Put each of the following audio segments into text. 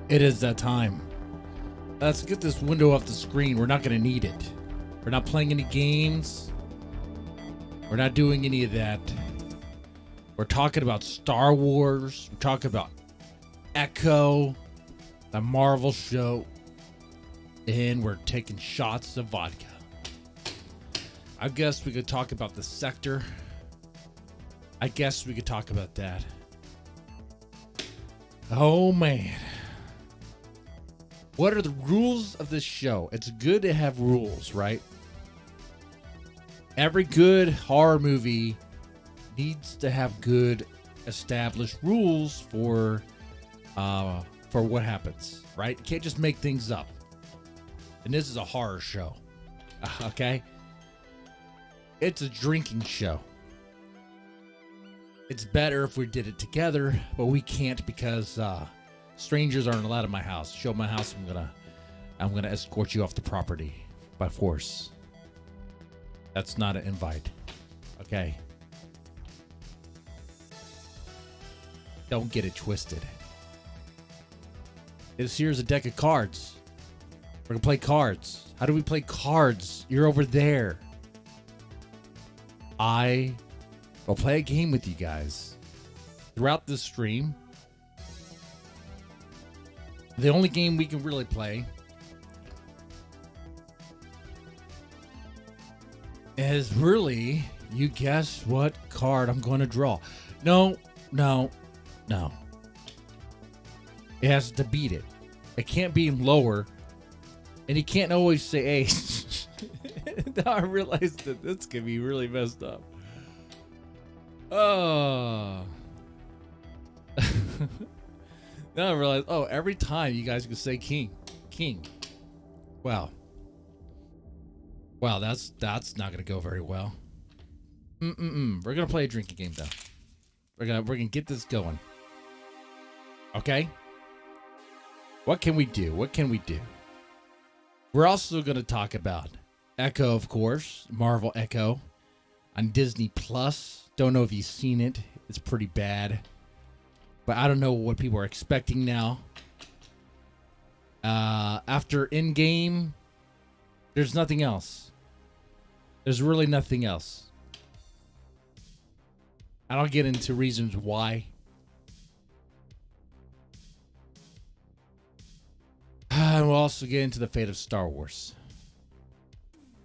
It is that time. Let's get this window off the screen. We're not going to need it. We're not playing any games. We're not doing any of that. We're talking about Star Wars. We're talking about Echo, the Marvel show. And we're taking shots of vodka. I guess we could talk about the sector. I guess we could talk about that. Oh, man. What are the rules of this show? It's good to have rules, right? Every good horror movie needs to have good established rules for what happens, right? You can't just make things up. And this is a horror show, okay? It's a drinking show. It's better if we did it together, but we can't because strangers aren't allowed in my house. Show my house, I'm gonna escort you off the property by force. That's not an invite, okay? Don't get it twisted. Here's a deck of cards. We're gonna play cards. How do we play cards? You're over there. I will play a game with you guys throughout this stream. The only game we can really play is really, you guess what card I'm going to draw. No. It has to beat it. It can't be lower. And you can't always say ace. Now I realize that this can be really messed up. Oh. Now I realize, every time you guys can say king. Wow, that's not gonna go very well. We're gonna play a drinking game though. We're gonna get this going. Okay? What can we do? We're also gonna talk about Echo, of course, Marvel Echo on Disney Plus. Don't know if you've seen it. It's pretty bad. But I don't know what people are expecting now. After Endgame, there's nothing else. There's really nothing else. I don't get into reasons why. And we'll also get into the fate of Star Wars.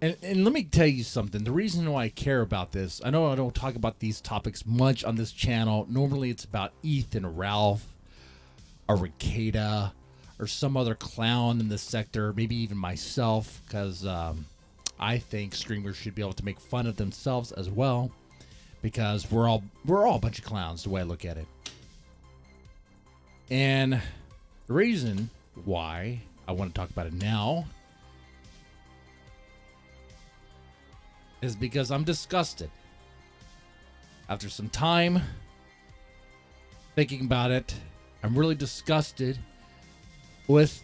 And let me tell you something. The reason why I care about this, I know I don't talk about these topics much on this channel. Normally it's about Ethan, Ralph, or Ricada, or some other clown in the sector, maybe even myself, because I think streamers should be able to make fun of themselves as well, because we're all a bunch of clowns, the way I look at it. And the reason why I want to talk about it now is because I'm disgusted. After some time thinking about it, I'm really disgusted with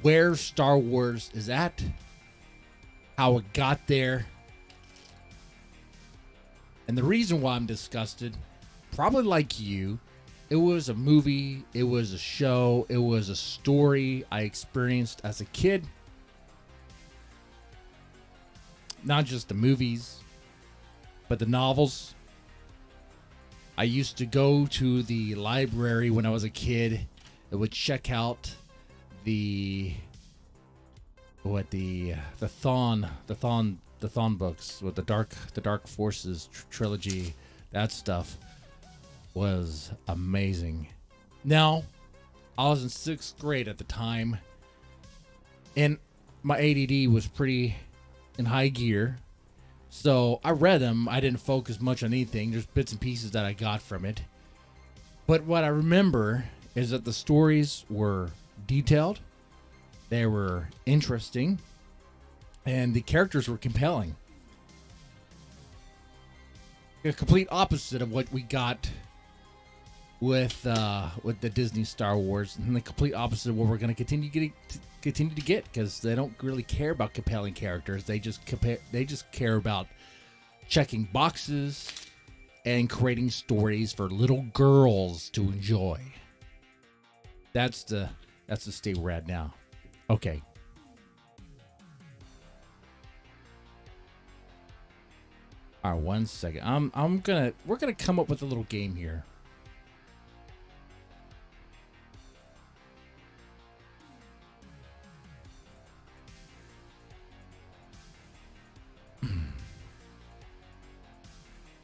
where Star Wars is at, how it got there. And the reason why I'm disgusted, probably like you, it was a movie, it was a show, it was a story I experienced as a kid. Not just the movies, but the novels. I used to go to the library when I was a kid. It would check out the Thawne books with the Dark Forces trilogy. That stuff was amazing. Now, I was in 6th grade at the time, and my ADD was pretty in high gear, so I read them. I didn't focus much on anything. There's bits and pieces that I got from it, but what I remember is that the stories were detailed, they were interesting, and the characters were compelling. The complete opposite of what we got with the Disney Star Wars, and the complete opposite of what we're going to continue to get, because they don't really care about compelling characters. They just care about checking boxes and creating stories for little girls to enjoy. That's the That's the state we're at now. Okay. All right, 1 second. We're gonna come up with a little game here.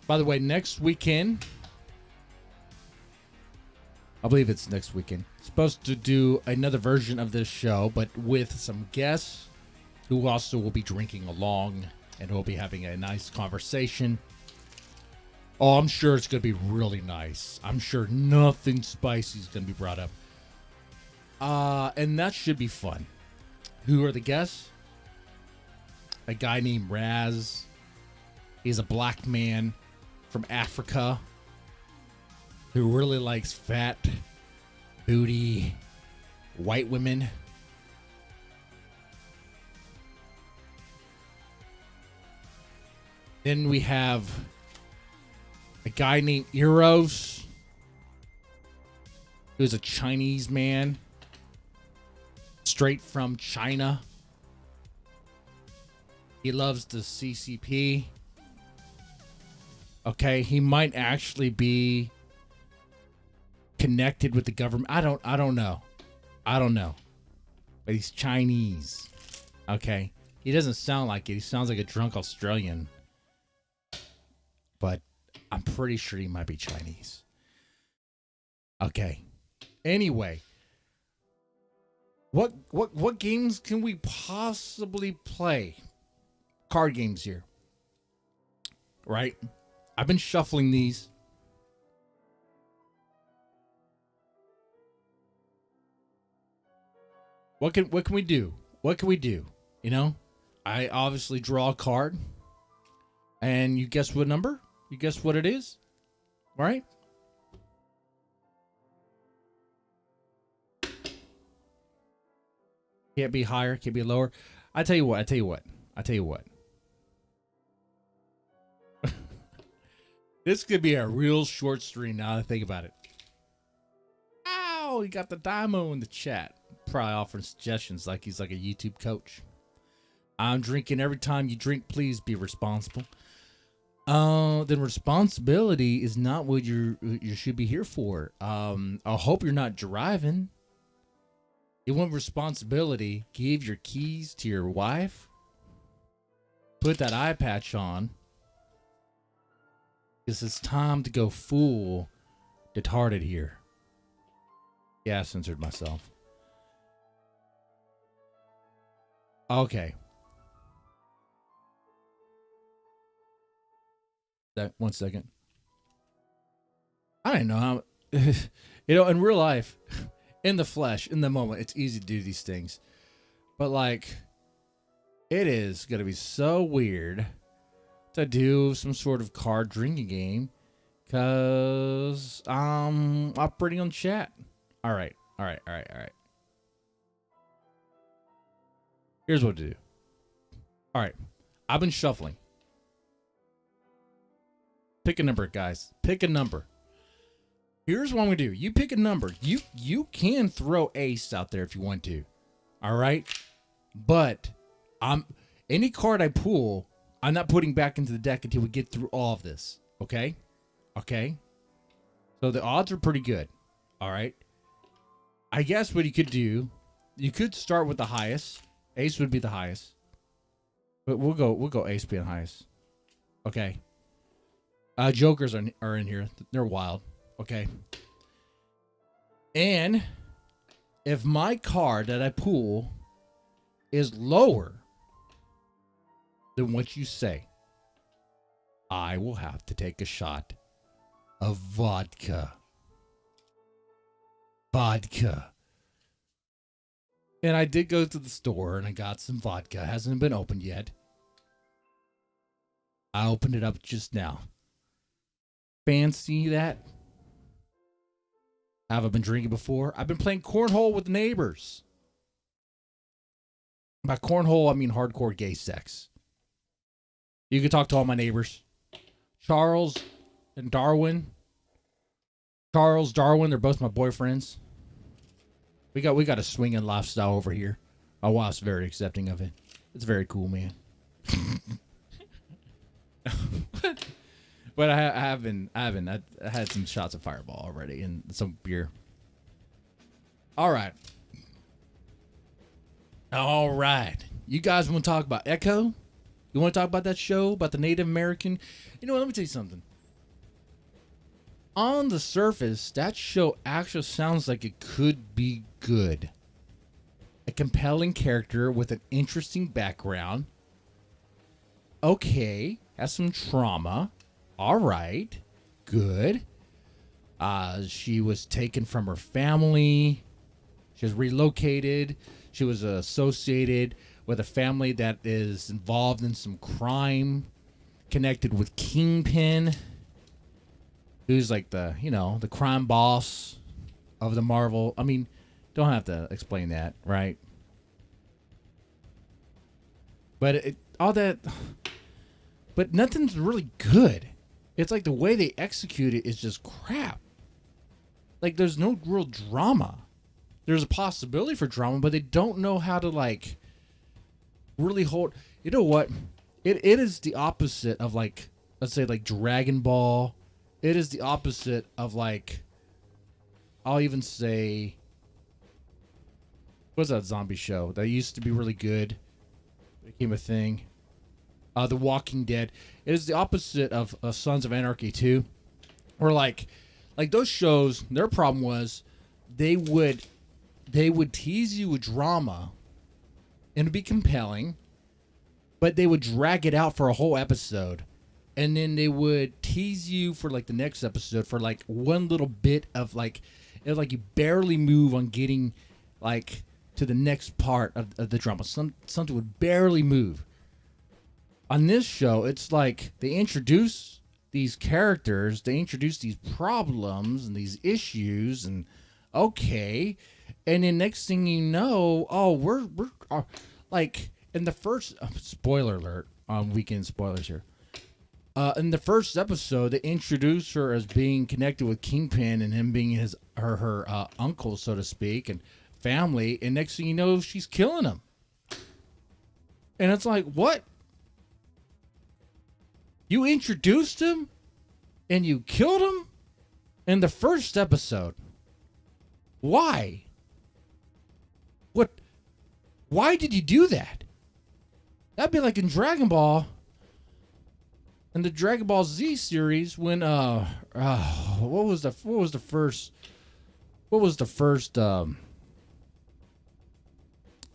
By the way, next weekend, I believe it's next weekend, supposed to do another version of this show, but with some guests who also will be drinking along, and we'll be having a nice conversation. Oh, I'm sure it's going to be really nice. I'm sure nothing spicy is going to be brought up. And that should be fun. Who are the guests? A guy named Raz. He's a black man from Africa who really likes fat, booty, white women. Then we have a guy named Eros, who's a Chinese man, straight from China. He loves the CCP. Okay, he might actually be connected with the government. I don't know. But he's Chinese. Okay. He doesn't sound like it. He sounds like a drunk Australian. But I'm pretty sure he might be Chinese. Okay. Anyway, what games can we possibly play? Card games here. Right? I've been shuffling these. What can we do? What can we do? You know, I obviously draw a card, and you guess what number? You guess what it is, right? Can't be higher, can't be lower. I tell you what. This could be a real short stream now that I think about it. Ow, you got the Dymo in the chat. Probably offering suggestions like he's like a YouTube coach. I'm drinking every time you drink. Please be responsible. Then responsibility is not what you should be here for. I hope you're not driving. You want responsibility, give your keys to your wife. Put that eye patch on. Because it's time to go full retarded here. Yeah, I censored myself. Okay. That 1 second. I don't know how, in real life, in the flesh, in the moment, it's easy to do these things. But like, it is going to be so weird to do some sort of card drinking game because I'm operating on chat. All right. Here's what to do. All right. I've been shuffling. Pick a number, guys. Pick a number. Here's what I'm going to do. You pick a number. You can throw ace out there if you want to. All right? But any card I pull, I'm not putting back into the deck until we get through all of this. Okay? Okay? So the odds are pretty good. All right? I guess what you could do, you could start with the highest. Ace would be the highest. But we'll go ace being highest. Okay. Jokers are in here. They're wild. Okay. And if my card that I pull is lower than what you say, I will have to take a shot of vodka. Vodka. And I did go to the store and I got some vodka. It hasn't been opened yet. I opened it up just now. Fancy that? Have I been drinking before? I've been playing cornhole with neighbors. By cornhole, I mean hardcore gay sex. You can talk to all my neighbors. Charles and Darwin. Charles, Darwin, they're both my boyfriends. We got a swinging lifestyle over here. My wife's very accepting of it. It's very cool, man. But I had some shots of Fireball already and some beer. All right. You guys want to talk about Echo? You want to talk about that show about the Native American? You know what? Let me tell you something. On the surface, that show actually sounds like it could be good. A compelling character with an interesting background. Okay, has some trauma. All right, good. She was taken from her family. She was relocated. She was associated with a family that is involved in some crime, connected with Kingpin, who's like the crime boss of the Marvel. I mean, don't have to explain that, right? But but nothing's really good. It's like the way they execute it is just crap. Like there's no real drama. There's a possibility for drama, but they don't know how to like really hold. You know what? It is the opposite of like, let's say like Dragon Ball. It is the opposite of like, I'll even say, what's that zombie show that used to be really good? It became a thing. The Walking Dead. It is the opposite of Sons of Anarchy 2. Where like those shows, their problem was they would tease you with drama and it'd be compelling, but they would drag it out for a whole episode. And then they would tease you for like the next episode for like one little bit of like, it was like you barely move on getting like to the next part of the drama. Something would barely move. On this show, it's like they introduce these characters, they introduce these problems and these issues, and okay, and then next thing you know, we're like in the first spoiler alert on weekend spoilers here. In the first episode, they introduce her as being connected with Kingpin and him being her uncle, so to speak, and family, and next thing you know, she's killing him. And it's like, what? You introduced him and you killed him in the first episode. Why? What? Why did you do that? That'd be like in Dragon Ball, in the Dragon Ball Z series, when what was the first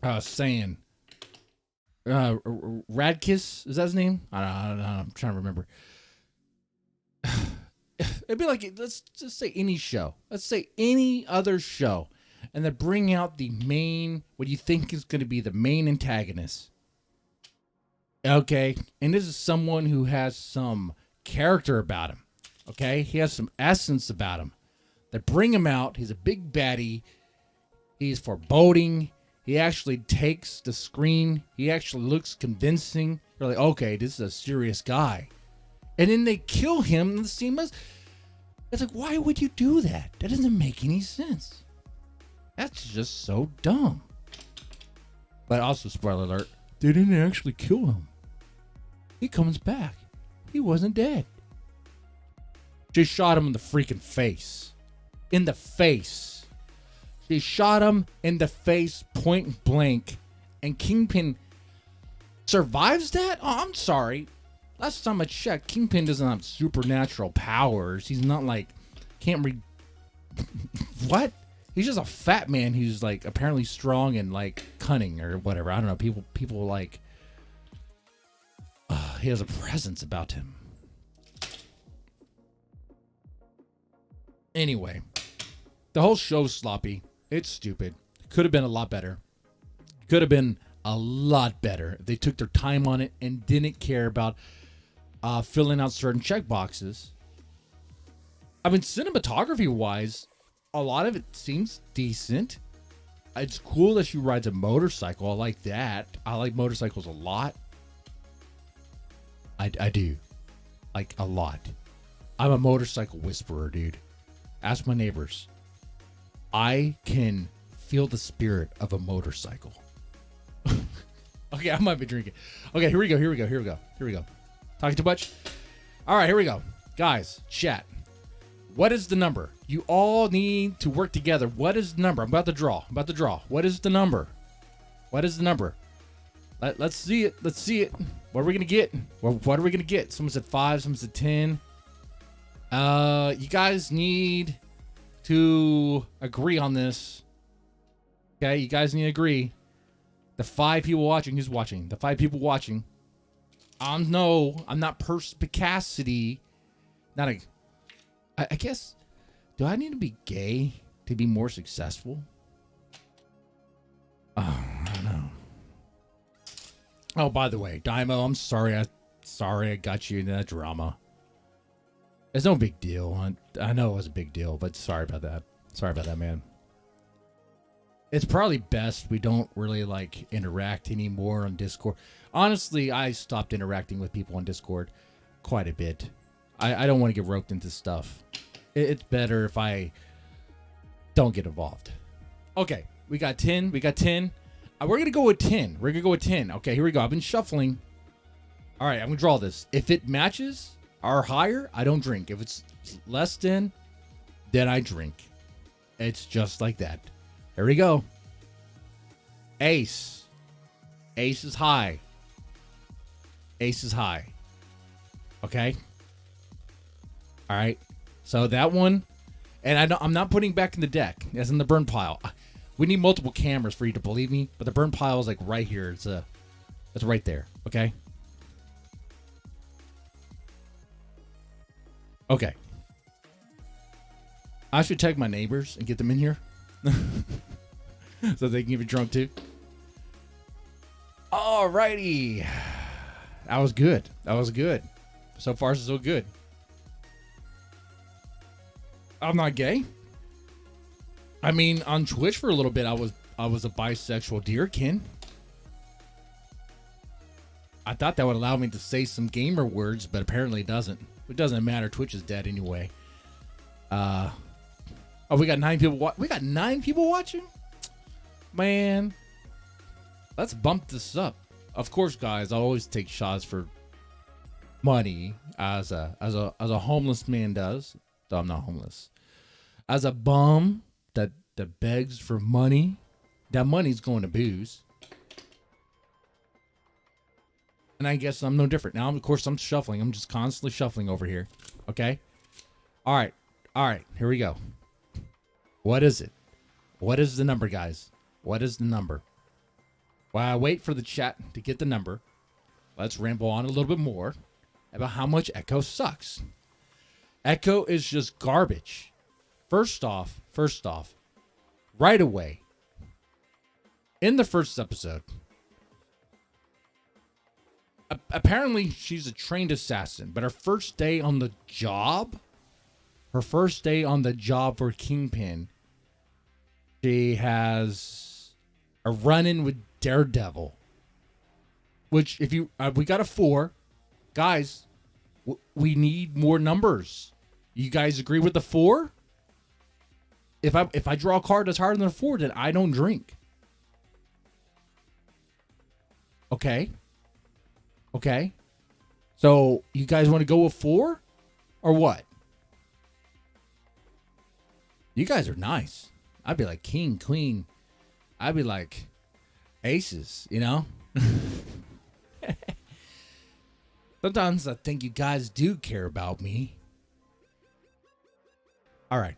Saiyan? Radkiss, is that his name? I don't know. I'm trying to remember. It'd be like, let's just say any show. Let's say any other show, and then bring out the main, what you think is going to be the main antagonist. Okay, and this is someone who has some character about him. Okay, he has some essence about him. They bring him out. He's a big baddie. He's foreboding. He actually takes the screen. He actually looks convincing. You're like, okay, this is a serious guy. And then they kill him in the scene. It's like, why would you do that? That doesn't make any sense. That's just so dumb. But also, spoiler alert, they didn't actually kill him. He comes back. He wasn't dead. Just shot him in the freaking face. In the face. She shot him in the face, point blank, and Kingpin survives that? Oh, I'm sorry. Last time I checked, Kingpin doesn't have supernatural powers. He's not like, can't read. What? He's just a fat man who's like apparently strong and like cunning or whatever. I don't know. People like, he has a presence about him. Anyway, the whole show's sloppy. It's stupid. Could have been a lot better. Could have been a lot better if they took their time on it and didn't care about filling out certain checkboxes. I mean, cinematography-wise, a lot of it seems decent. It's cool that she rides a motorcycle. I like that. I like motorcycles a lot. I do. Like, a lot. I'm a motorcycle whisperer, dude. Ask my neighbors. I can feel the spirit of a motorcycle. Okay, I might be drinking. Okay, here we go. Talking too much? All right, here we go. Guys, chat. What is the number? You all need to work together. What is the number? I'm about to draw. What is the number? Let's see it. What are we going to get? What are we going to get? Someone said 5. Someone said 10. You guys need to agree on this. Okay, you guys need to agree. The 5 people watching, who's watching? The 5 people watching. I'm not perspicacity. I guess, do I need to be gay to be more successful? Oh, I don't know. Oh, by the way, Dymo, I'm sorry. I got you in that drama. It's no big deal. I know it was a big deal, but sorry about that, man. It's probably best we don't really interact anymore on Discord. Honestly, I stopped interacting with people on Discord quite a bit. I don't want to get roped into stuff. It's better if I don't get involved. Okay, we got 10. We're going to go with 10. Okay, here we go. I've been shuffling. All right, I'm going to draw this. If it matches or higher, I don't drink. If it's less than, then I drink. It's just like that. Here we go. Ace. Ace is high. Okay. All right. So that one, and I'm not putting back in the deck. As in the burn pile. We need multiple cameras for you to believe me, but the burn pile is right here. It's right there. Okay. Okay. I should tag my neighbors and get them in here. So they can get me drunk too. Alrighty. That was good. So far, so good. I'm not gay. I mean, on Twitch for a little bit, I was a bisexual deerkin. I thought that would allow me to say some gamer words, but apparently it doesn't. It doesn't matter. Twitch is dead anyway. Oh, we got 9 people. We got 9 people watching. Man, let's bump this up. Of course, guys, I always take shots for money, as a homeless man does. Though I'm not homeless. As a bum that begs for money, that money's going to booze. And I guess I'm no different. Now, of course, I'm shuffling. I'm just constantly shuffling over here. Okay? All right. Here we go. What is it? What is the number, guys? What is the number? While I wait for the chat to get the number, let's ramble on a little bit more about how much Echo sucks. Echo is just garbage. First off, right away, in the first episode, apparently she's a trained assassin, but her first day on the job for Kingpin, she has a run-in with Daredevil, which if you, we got a 4. Guys, we need more numbers. You guys agree with the 4? If I draw a card that's harder than a 4, then I don't drink. Okay. So you guys want to go with 4 or what? You guys are nice. I'd be like king, queen. I'd be like aces, you know? Sometimes I think you guys do care about me. All right.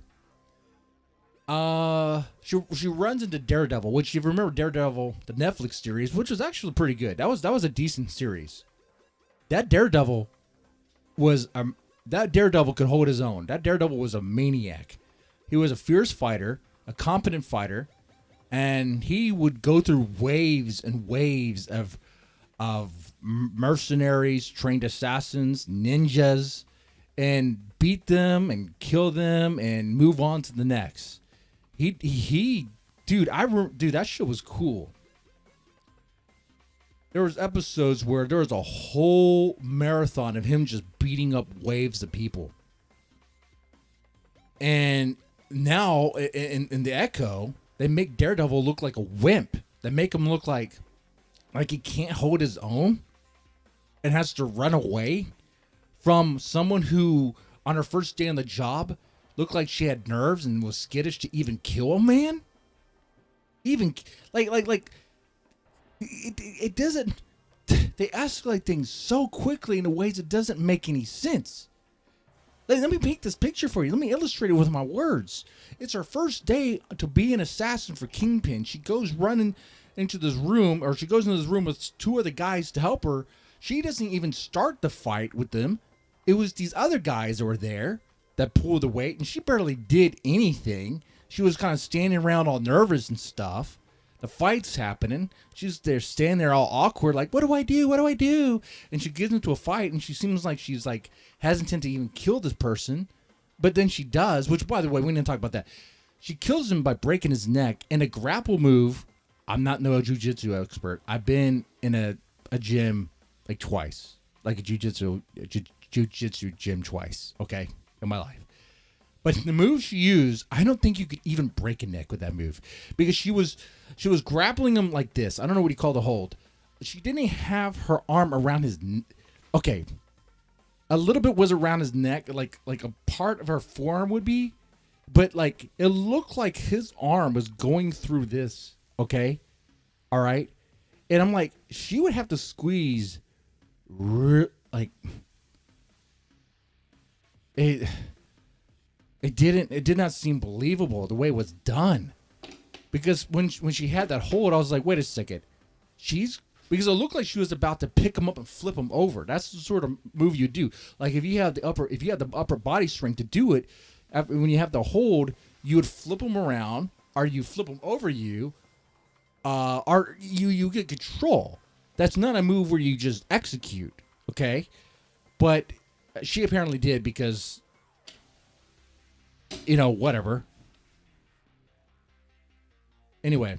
She runs into Daredevil, which you remember Daredevil, the Netflix series, which was actually pretty good. That was a decent series. That Daredevil could hold his own. That Daredevil was a maniac. He was a fierce fighter, a competent fighter, and he would go through waves and waves of mercenaries, trained assassins, ninjas, and beat them and kill them and move on to the next. Dude, that shit was cool. There was episodes where there was a whole marathon of him just beating up waves of people. And now in the Echo, They make Daredevil look like a wimp. They make him look like he can't hold his own and has to run away from someone who, on her first day on the job, looked like she had nerves and was skittish to even kill a man. Even it doesn't. They escalate things so quickly in ways that doesn't make any sense. Let me paint this picture for you. Let me illustrate it with my words. It's her first day to be an assassin for Kingpin. She goes running into this room, or she goes into this room with two other guys to help her. She doesn't even start the fight with them. It was these other guys that were there that pulled the weight, and she barely did anything. She was kind of standing around all nervous and stuff. The fight's happening. She's there standing there all awkward, like, what do I do? What do I do? And she gets into a fight, and she seems like she's like hesitant to even kill this person. But then she does, which, by the way, we didn't talk about that. She kills him by breaking his neck in a grapple move. I'm not no jiu-jitsu expert. I've been in a gym like twice, like a jiu-jitsu gym twice, okay, in my life. But the move she used, I don't think you could even break a neck with that move, because she was grappling him like this. I don't know what you call the hold. She didn't have her arm around his. Okay, a little bit was around his neck, like a part of her forearm would be, but like it looked like his arm was going through this. Okay, all right, and I'm like, she would have to squeeze, like it. It did not seem believable the way it was done, because when she had that hold, I was like, wait a second, because it looked like she was about to pick him up and flip him over. That's the sort of move you do. Like if you have the upper body strength to do it, when you have the hold, you would flip him around, or you flip him over you, or you get control. That's not a move where you just execute, okay? But she apparently did, because, you know, whatever. Anyway.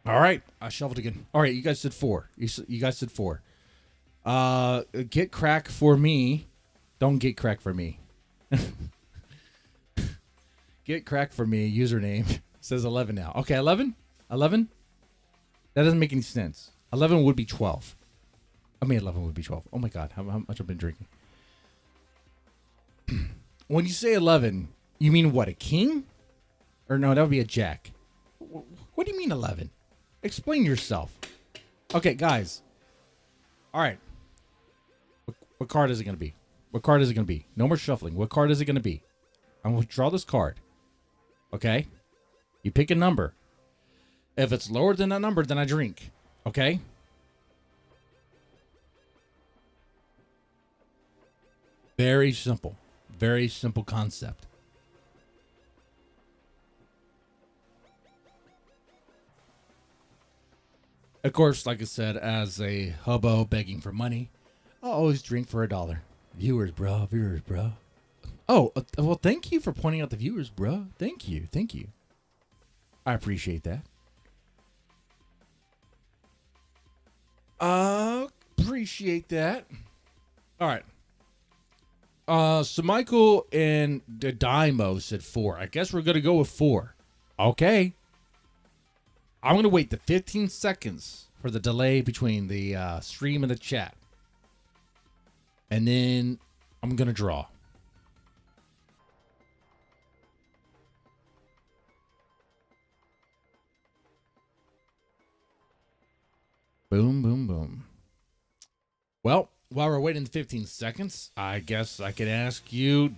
All right. I shuffled again. All right. You guys said 4. You guys said 4. Get crack for me. Don't get crack for me. Get crack for me. Username says 11 now. Okay. 11? 11? That doesn't make any sense. 11 would be 12. I mean, 11 would be 12. Oh my God. How much I've been drinking. When you say 11, you mean what, a king? Or no, that would be a jack. What do you mean 11? Explain yourself. Okay, guys. All right. What card is it going to be? What card is it going to be? No more shuffling. What card is it going to be? I'm going to draw this card. Okay? You pick a number. If it's lower than that number, then I drink. Okay? Very simple. Very simple concept. Of course, like I said, as a hobo begging for money, I'll always drink for $1. Viewers, bro. Viewers, bro. Oh, well, thank you for pointing out the viewers, bro. Thank you. Thank you. I appreciate that. Appreciate that. All right. So Michael and Dimo said 4. I guess we're going to go with 4. Okay. I'm going to wait the 15 seconds for the delay between the stream and the chat. And then I'm going to draw. Boom, boom, boom. Well, while we're waiting 15 seconds, I guess I could ask you,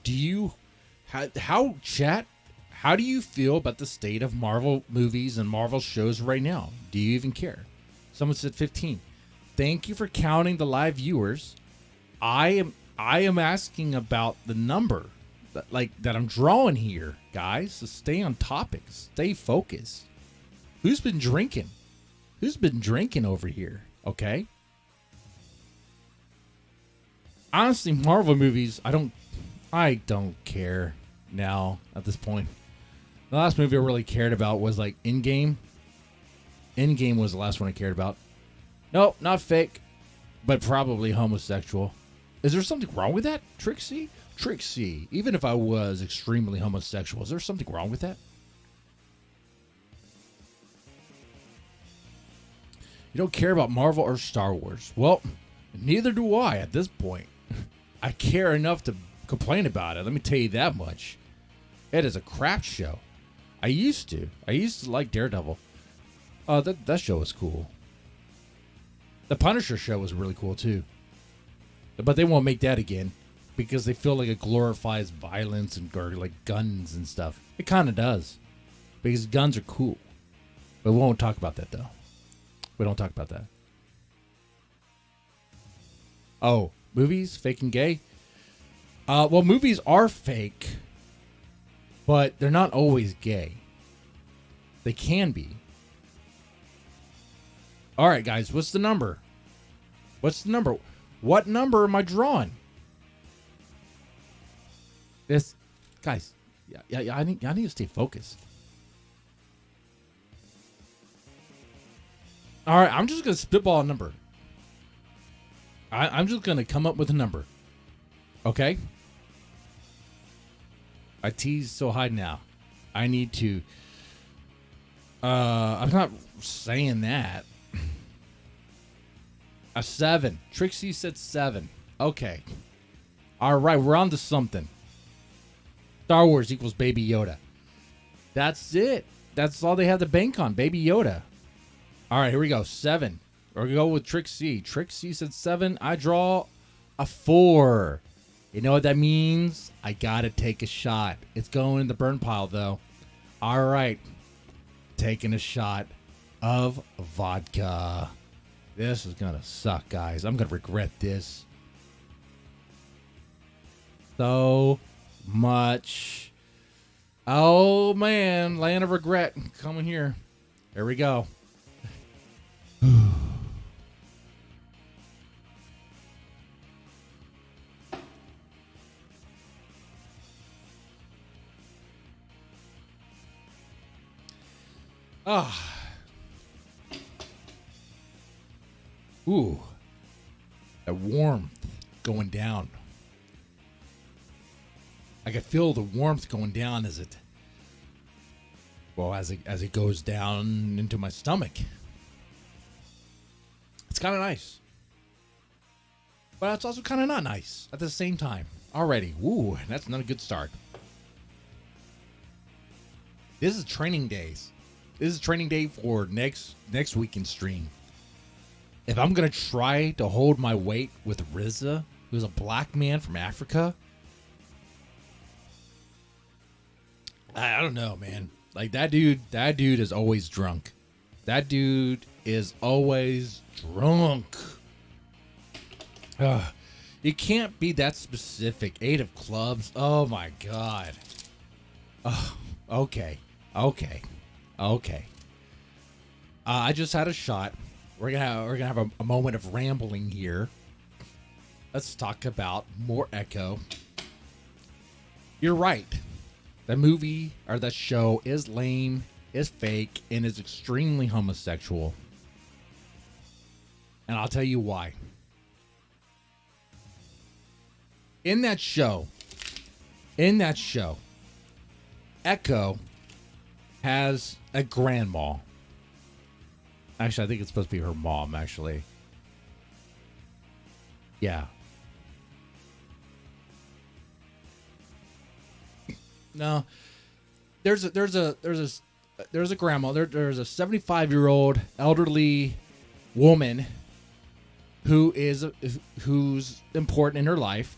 how do you feel about the state of Marvel movies and Marvel shows right now? Do you even care? Someone said 15. Thank you for counting the live viewers. I am asking about the number that I'm drawing here, guys. So stay on topic. Stay focused. Who's been drinking? Who's been drinking over here? Okay. Honestly, Marvel movies, I don't care now at this point. The last movie I really cared about was like Endgame. Endgame was the last one I cared about. Nope, not fake, but probably homosexual. Is there something wrong with that, Trixie? Trixie, even if I was extremely homosexual, is there something wrong with that? You don't care about Marvel or Star Wars. Well, neither do I at this point. I care enough to complain about it. Let me tell you that much. It is a crap show. I used to like Daredevil. That show was cool. The Punisher show was really cool too. But they won't make that again because they feel like it glorifies violence and like guns and stuff. It kind of does because guns are cool. But we won't talk about that though. We don't talk about that. Oh, movies, fake and gay? Well, movies are fake, but they're not always gay. They can be. All right, guys, what's the number? What's the number? What number am I drawing? This, guys, I need to stay focused. All right, I'm just going to spitball a number. I'm just going to come up with a number. Okay? I tease so high now. I need to... I'm not saying that. A 7. Trixie said 7. Okay. All right, we're on to something. Star Wars equals Baby Yoda. That's it. That's all they have to bank on, Baby Yoda. All right, here we go. 7. We're going to go with Trixie. Trixie said 7. I draw a 4. You know what that means? I got to take a shot. It's going in the burn pile, though. All right. Taking a shot of vodka. This is going to suck, guys. I'm going to regret this. So much. Oh, man. Land of regret coming here. Here we go. Ooh. That warmth going down. I can feel the warmth going down as it goes down into my stomach. It's kind of nice. But it's also kind of not nice at the same time. Already. Ooh, that's not a good start. This is training days. This is training day for next weekend stream. If I'm going to try to hold my weight with RZA, who's a black man from Africa, I don't know, man. Like that dude is always drunk. That dude is always drunk. You can't be that specific. 8 of clubs. Oh my God. Okay. I just had a shot. We're gonna have a moment of rambling here. Let's talk about more Echo. You're right. That movie or that show is lame, is fake, and is extremely homosexual. And I'll tell you why. In that show, Echo has a grandma. Actually, I think it's supposed to be her mom, actually. Yeah. No. There's a grandma. There's a 75-year-old elderly woman who's important in her life.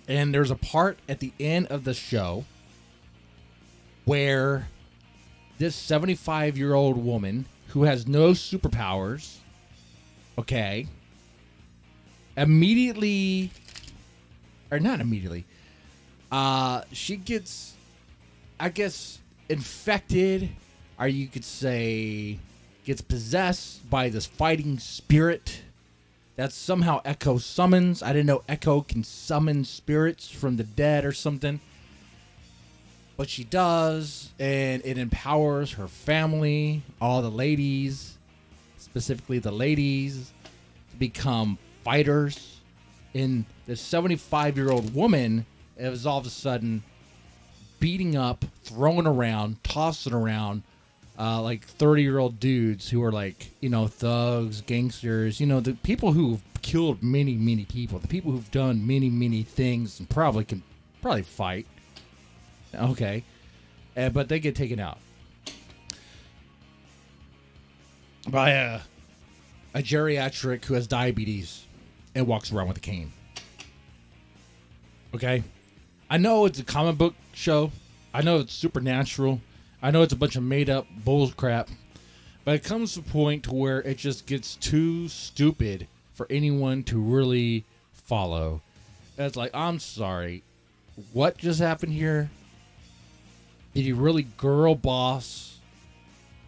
And there's a part at the end of the show where this 75-year-old woman who has no superpowers, okay, she gets, I guess, infected, or you could say gets possessed by this fighting spirit that somehow Echo summons. I didn't know Echo can summon spirits from the dead or something. But she does, and it empowers her family, all the ladies, specifically the ladies, to become fighters. And the 75-year-old woman is all of a sudden beating up, throwing around, tossing around like 30-year-old dudes who are like, thugs, gangsters, the people who've killed many, many people, the people who've done many, many things and probably can fight. Okay. But they get taken out by a geriatric who has diabetes and walks around with a cane. Okay. I know it's a comic book show. I know it's supernatural. I know it's a bunch of made up bull crap, but it comes to a point to where it just gets too stupid for anyone to really follow. And it's like, I'm sorry, what just happened here? Did you really girl boss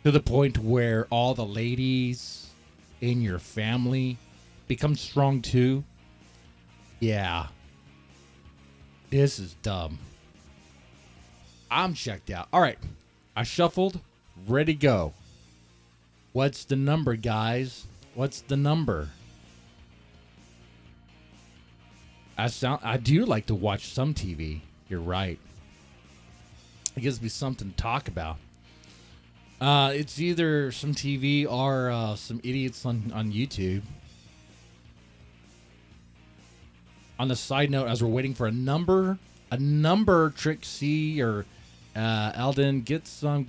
to the point where all the ladies in your family become strong too? Yeah. This is dumb. I'm checked out. All right. I shuffled. Ready to go. What's the number, guys? What's the number? I do like to watch some TV. You're right. It gives me something to talk about. It's either some TV or some idiots on YouTube. On the side note, as we're waiting for a number, Trixie or Eldon, get some.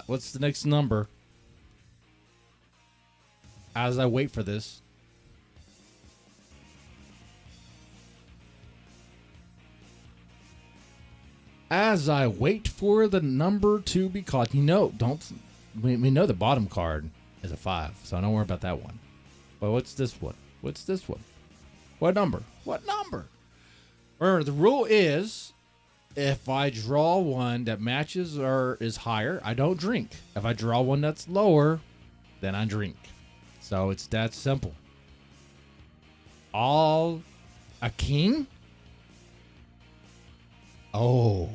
What's the next number? As I wait for this. As I wait for the number to be called. We know the bottom card is a 5, so don't worry about that one. But what's this one? What number? Remember, the rule is if I draw one that matches or is higher, I don't drink. If I draw one that's lower, then I drink. So it's that simple. A king? Oh.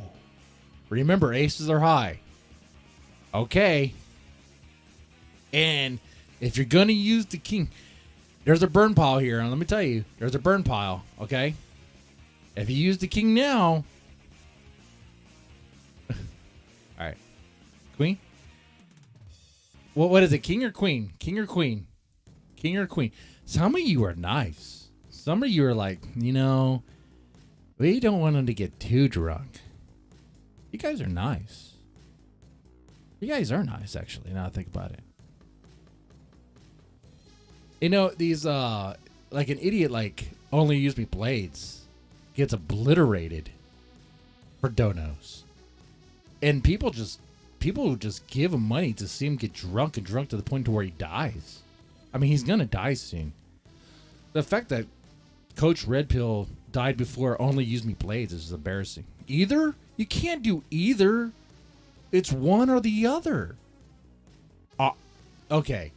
Remember, aces are high. Okay. And if you're going to use the king, there's a burn pile here. And let me tell you, there's a burn pile. Okay. If you use the king now. All right. Queen? Well, what is it? King or queen? King or queen? King or queen? Some of you are nice. Some of you are like, we don't want them to get too drunk. You guys are nice. You guys are nice, actually, now I think about it. These, like an idiot like Only Use Me Blades gets obliterated for donos. And people just give him money to see him get drunk to the point to where he dies. I mean, he's going to die soon. The fact that Coach Red Pill died before Only Use Me Blades is embarrassing. Either? You can't do either. It's one or the other. Okay.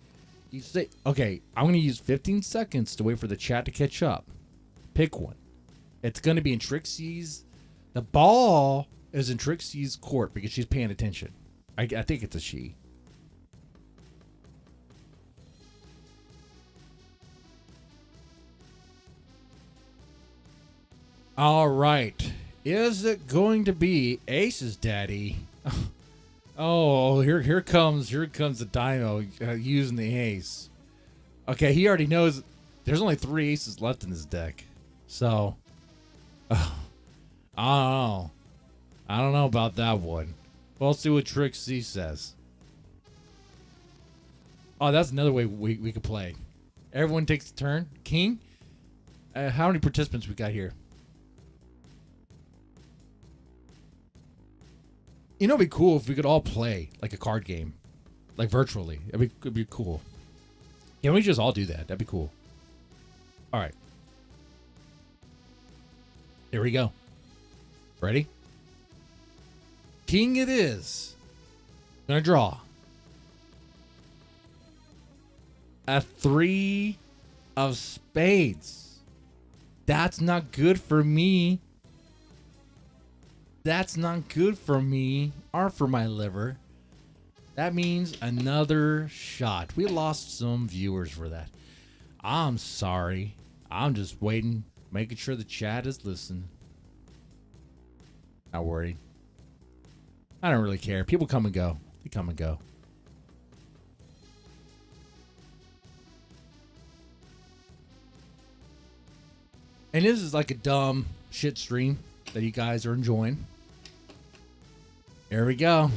You say, okay, I'm going to use 15 seconds to wait for the chat to catch up. Pick one. It's going to be in Trixie's. The ball is in Trixie's court because she's paying attention. I think it's a she. All right. Is it going to be Ace's daddy? Oh, here comes the dino using the ace. Okay, he already knows there's only 3 aces left in his deck. So, I don't know about that one. We'll see what Trixie says. Oh, that's another way we could play. Everyone takes a turn. King? How many participants we got here? It'd be cool if we could all play like a card game, like virtually. It'd be cool. Can we just all do that? That'd be cool. All right. Here we go. Ready? King it is. I'm gonna draw. A 3 of spades. That's not good for me. That's not good for me or for my liver. That means another shot. We lost some viewers for that. I'm sorry. I'm just waiting, making sure the chat is listening. Not worried. I don't really care. People come and go. They come and go. And this is like a dumb shit stream that you guys are enjoying. Here we go.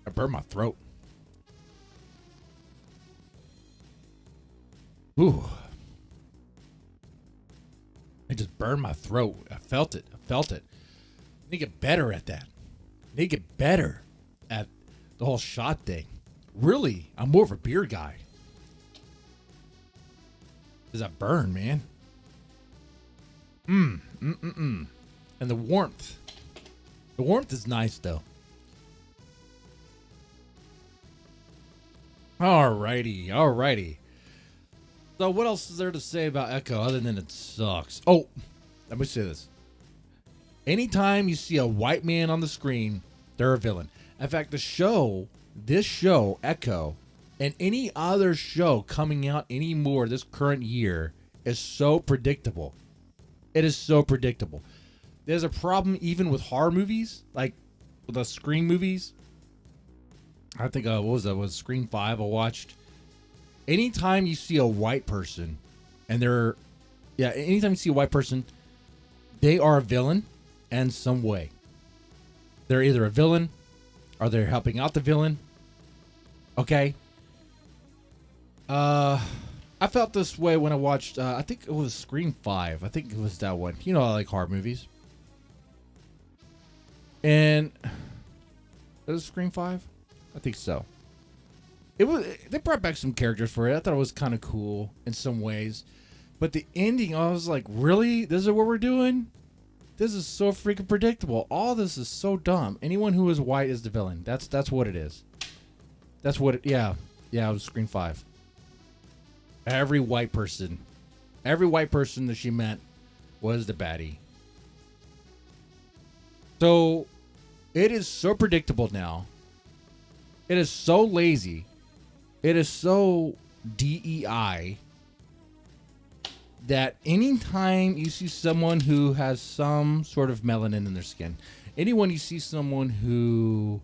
I burned my throat. Ooh. I just burned my throat. I felt it. I felt it. I need to get better at that. I need to get better at the whole shot thing. Really, I'm more of a beer guy. Does that burn, man? And the warmth. The warmth is nice, though. Alrighty, alrighty. So what else is there to say about Echo other than it sucks? Oh, let me say this. Anytime you see a white man on the screen, they're a villain. In fact, this show, Echo, and any other show coming out anymore this current year is so predictable. It is so predictable. There's a problem even with horror movies, like the Scream movies. I think, what was that? It was Scream 5 I watched. Anytime you see a white person, and anytime you see a white person, they are a villain in some way. They're either a villain, or they're helping out the villain. Okay. I felt this way when I watched, I think it was Scream 5. I think it was that one. You know, I like horror movies. And, was it Scream 5? I think so. They brought back some characters for it. I thought it was kind of cool in some ways. But the ending, I was like, really? This is what we're doing? This is so freaking predictable. All this is so dumb. Anyone who is white is the villain. That's what it is. That's what it, yeah. Yeah, it was Scream 5. Every white person that she met was the baddie. So, it is so predictable now. It is so lazy. It is so DEI that anytime you see someone who has some sort of melanin in their skin, anyone you see someone who,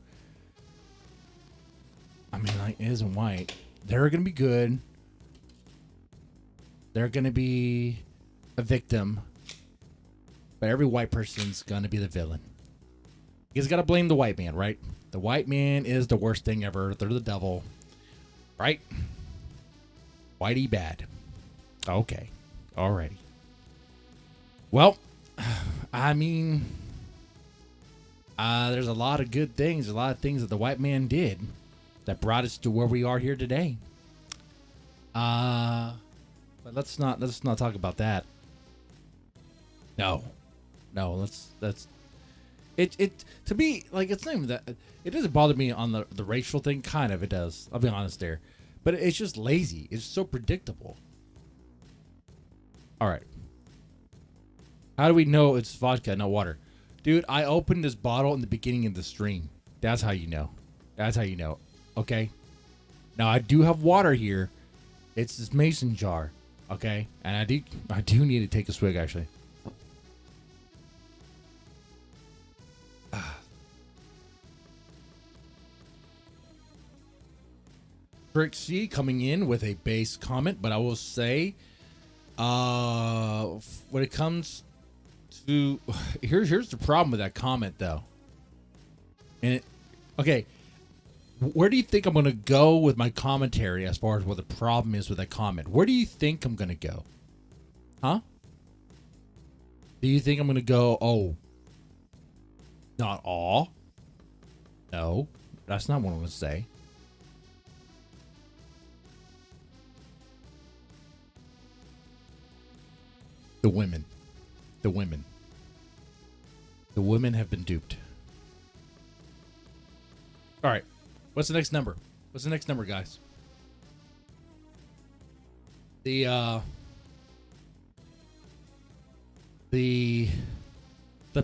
like, isn't white, they're going to be good. They're going to be a victim. But every white person's going to be the villain. You got to blame the white man, right? The white man is the worst thing ever. They're the devil. Right? Whitey bad. Okay. Alrighty. Well, there's a lot of good things, a lot of things that the white man did that brought us to where we are here today. But let's not talk about that. No, let's it to me, like, it's not even that. It doesn't bother me on the racial thing. Kind of, it does. I'll be honest there. But it's just lazy. It's so predictable. All right. How do we know it's vodka, not water? Dude, I opened this bottle in the beginning of the stream. That's how you know. That's how you know. Okay? Now, I do have water here. It's this mason jar. Okay? And I do need to take a swig, actually. Trixie coming in with a base comment, but I will say, when it comes to here's the problem with that comment, though. And okay, where do you think I'm gonna go with my commentary as far as what the problem is with that comment? Where do you think I'm gonna go? Huh? Do you think I'm gonna go? Oh, not all. No, that's not what I'm gonna say. The women have been duped. All right. What's the next number? What's the next number, guys? The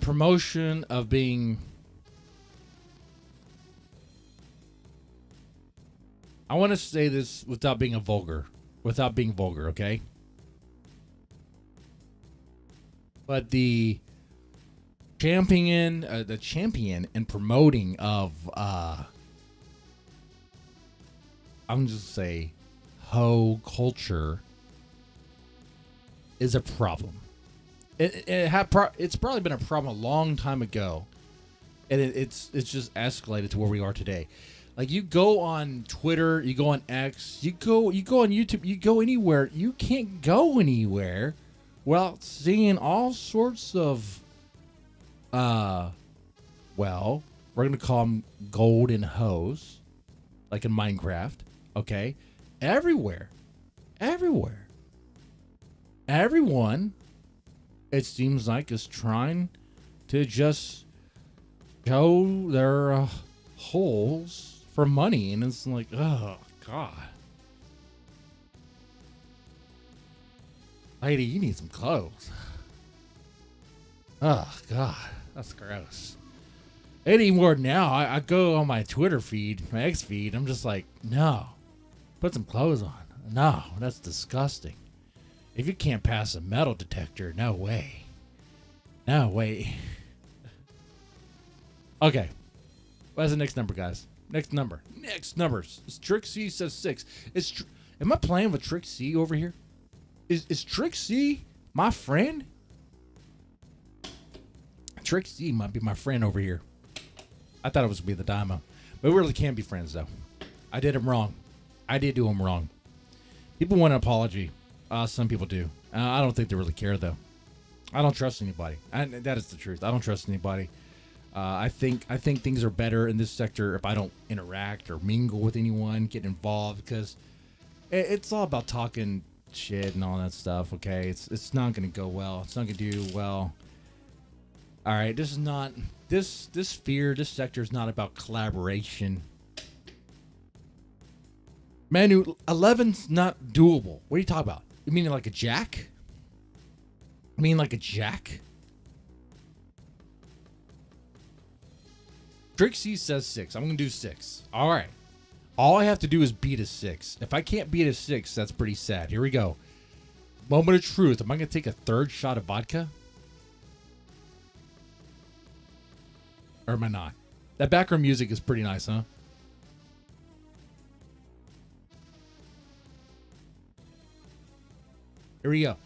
promotion of being I want to say this without being vulgar, okay? But the champion and promoting of I'm just say hoe culture is a problem. It's probably been a problem a long time ago, and it's just escalated to where we are today. Like, you go on Twitter, you go on X, you go on YouTube, you go anywhere. You can't go anywhere without seeing all sorts of well, we're gonna call them golden hoes, like in Minecraft. Okay, everywhere. Everyone, it seems like, is trying to just show their holes for money, and it's like, oh god, lady, you need some clothes. Oh god, that's gross. Anymore now, I go on my Twitter feed, my X feed, I'm just like, no, put some clothes on. No, that's disgusting. If you can't pass a metal detector, no way. No way. Okay. What's the next number, guys? Next number. Trixie says 6. Am I playing with Trixie over here? Is Trixie my friend? Trixie might be my friend over here. I thought it was going to be the Dimo. But we really can't be friends, though. I did him wrong. I did do him wrong. People want an apology. Some people do. I don't think they really care, though. I don't trust anybody. That is the truth. I don't trust anybody. I think things are better in this sector if I don't interact or mingle with anyone, get involved, because it's all about talking shit and all that stuff. Okay, it's not going to go well. It's not going to do well. All right, this is not this sector is not about collaboration. Manu, 11's not doable. What are you talking about? You mean like a jack? Trixie says 6. I'm going to do 6. All right. All I have to do is beat a 6. If I can't beat a 6, that's pretty sad. Here we go. Moment of truth. Am I going to take a third shot of vodka? Or am I not? That background music is pretty nice, huh? Here we go.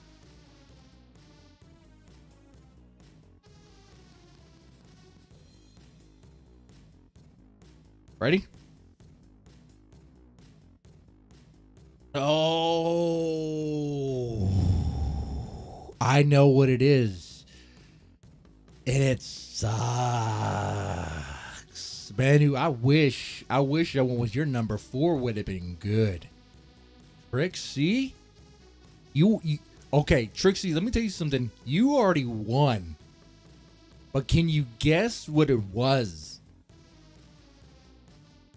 Ready? Oh, I know what it is. And it sucks. Manu, I wish I went with your number 4 would have been good. Trixie? You okay, Trixie, let me tell you something. You already won. But can you guess what it was?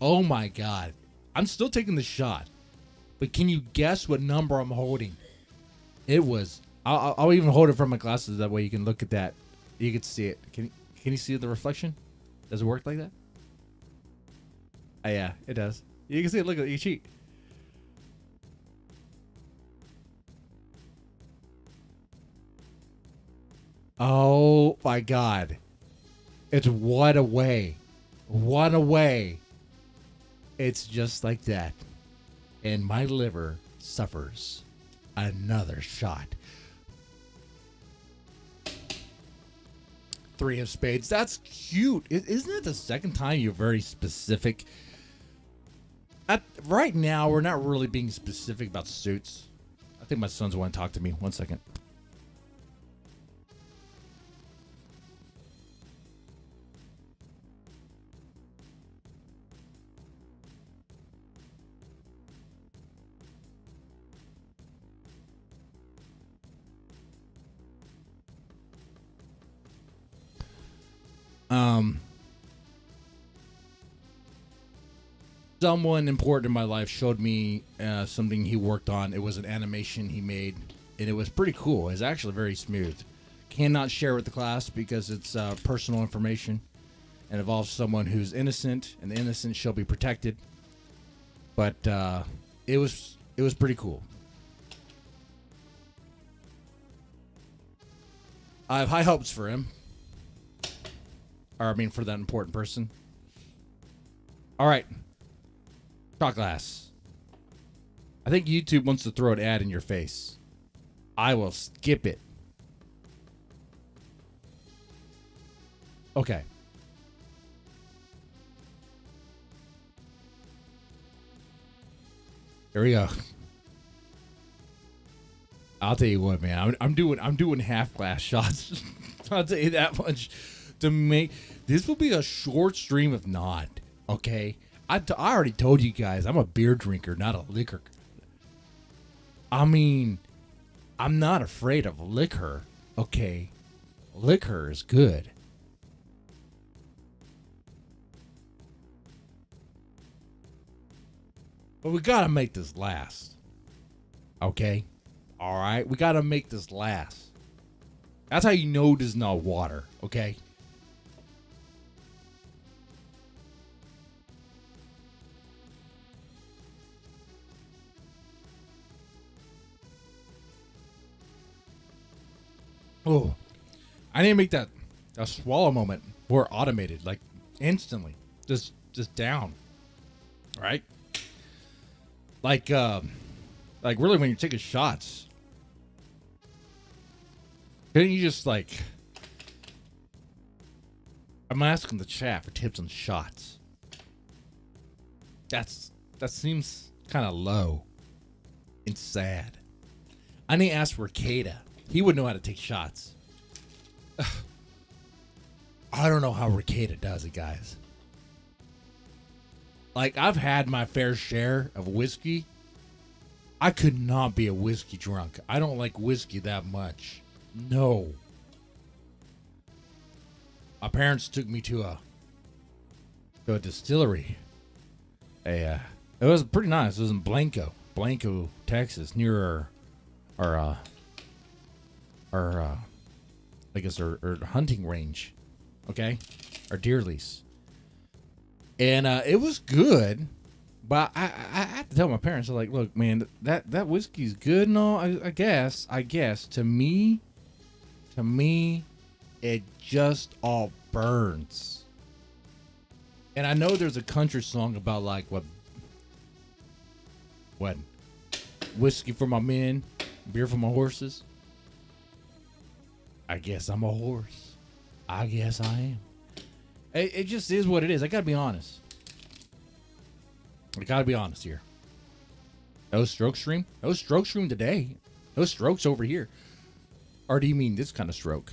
Oh my god. I'm still taking the shot. But can you guess what number I'm holding? It was. I'll even hold it from my glasses. That way you can look at that. You can see it. Can you see the reflection? Does it work like that? Oh, yeah, it does. You can see it. Look at it. You cheat. Oh my god. It's one away. One away. It's just like that. And my liver suffers another shot. 3 of spades. That's cute. Isn't it the second time you're very specific? Right now, we're not really being specific about suits. I think my sons want to talk to me. 1 second. Someone important in my life showed me something he worked on. It was an animation he made, and it was pretty cool. It's actually very smooth. Cannot share with the class because it's personal information and involves someone who's innocent, and the innocent shall be protected. But it was pretty cool. I have high hopes for him. Or, I mean, for that important person. All right. Shot glass. I think YouTube wants to throw an ad in your face. I will skip it. Okay. Here we go. I'll tell you what, man. I'm doing half glass shots. I'll tell you that much. To make this will be a short stream if not. Okay. I already told you guys I'm a beer drinker, not a liquor. I mean, I'm not afraid of liquor. Okay. Liquor is good. But we gotta make this last. Okay? Alright? We gotta make this last. That's how you know this is not water. Okay? Oh. I need to make that a swallow moment more automated. Like, instantly. Just down. Right? Like really when you're taking shots, couldn't you just like, I'm asking the chat for tips on shots. That seems kind of low and sad. I need to ask Ricada. He would know how to take shots. I don't know how Ricada does it, guys. Like, I've had my fair share of whiskey. I could not be a whiskey drunk. I don't like whiskey that much. No. My parents took me to a distillery. It was pretty nice. It was in Blanco, Texas, near our I guess our hunting range. Okay? Our deer lease. And it was good, but I had to tell my parents, I'm like, look, man, that whiskey's good and all. I guess to me, it just all burns. And I know there's a country song about like what whiskey for my men, beer for my horses. I guess I'm a horse. I guess I am. It just is what it is. I gotta be honest. Here. No stroke stream? No stroke stream today. No strokes over here. Or do you mean this kind of stroke?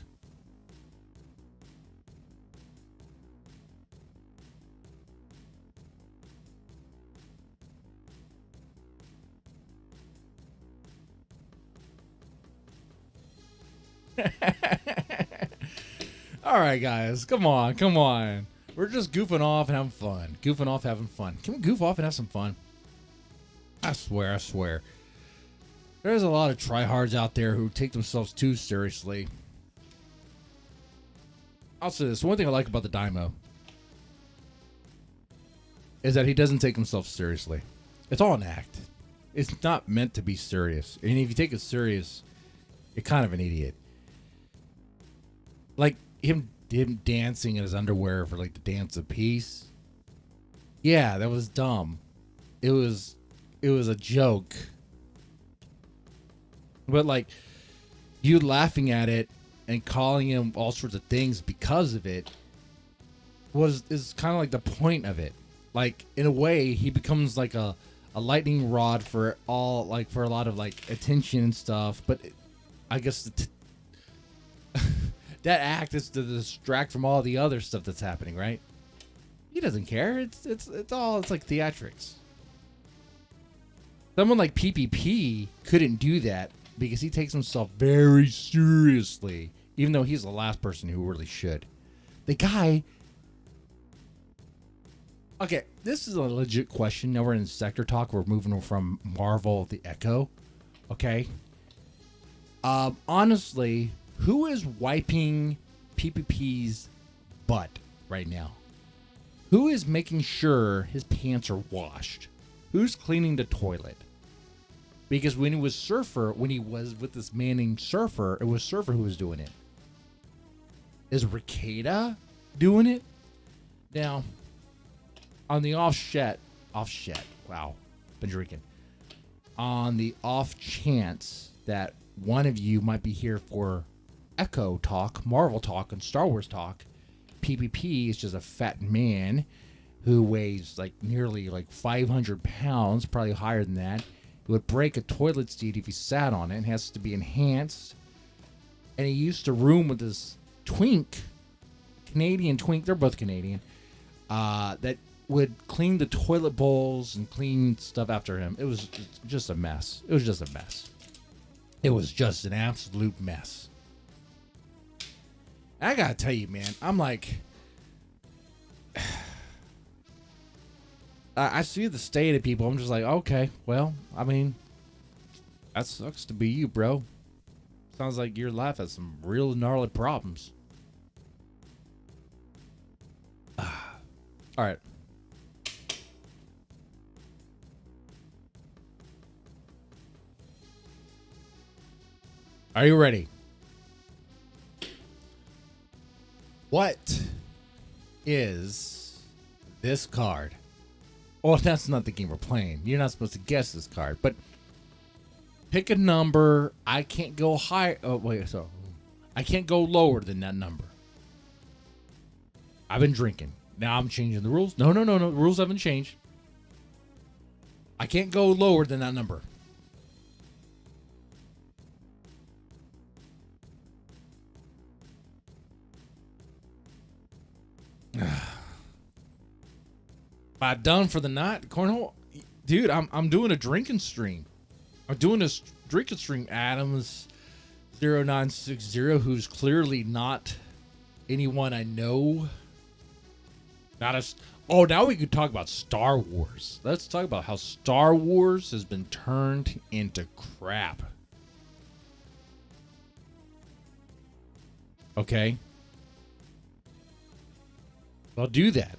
All right, guys. Come on. We're just goofing off and having fun. Can we goof off and have some fun? I swear. There's a lot of tryhards out there who take themselves too seriously. I'll say this. One thing I like about the Dymo is that he doesn't take himself seriously. It's all an act. It's not meant to be serious. And if you take it serious, you're kind of an idiot. Like him dancing in his underwear for like the dance of peace. Yeah, that was dumb. It was a joke. But like you laughing at it and calling him all sorts of things because of it is kind of like the point of it. Like in a way, he becomes like a lightning rod for all, like for a lot of like attention and stuff. But I guess that act is to distract from all the other stuff that's happening, right? He doesn't care. It's like theatrics. Someone like PPP couldn't do that because he takes himself very seriously, even though he's the last person who really should. The guy. Okay, this is a legit question. Now we're in sector talk. We're moving from Marvel the Echo. Okay. Honestly, who is wiping PPP's butt right now? Who is making sure his pants are washed? Who's cleaning the toilet? Because when he was with this man named Surfer, it was Surfer who was doing it. Is Ricada doing it? Now, on the wow, been drinking. On the off chance that one of you might be here for Echo talk, Marvel talk, and Star Wars talk, PPP is just a fat man who weighs like nearly like 500 pounds, probably higher than that. He would break a toilet seat if he sat on it, and has to be enhanced. And he used to room with this Canadian twink, they're both Canadian, that would clean the toilet bowls and clean stuff after him. It was just a mess. It was just a mess. It was just an absolute mess. I gotta tell you, man, I'm like, I see the state of people. I'm just like, okay, well, I mean, that sucks to be you, bro. Sounds like your life has some real gnarly problems. All right. Are you ready? What is this card? Oh, that's not the game we're playing. You're not supposed to guess this card, but pick a number. I can't go higher. Oh, wait, so I can't go lower than that number. I've been drinking. Now I'm changing the rules. No. The rules haven't changed. I can't go lower than that number. Am I done for the night, Cornhole? Dude, I'm doing a drinking stream. I'm doing a drinking stream. Adams 0960, who's clearly not anyone I know. Now we could talk about Star Wars. Let's talk about how Star Wars has been turned into crap. Okay? I'll do that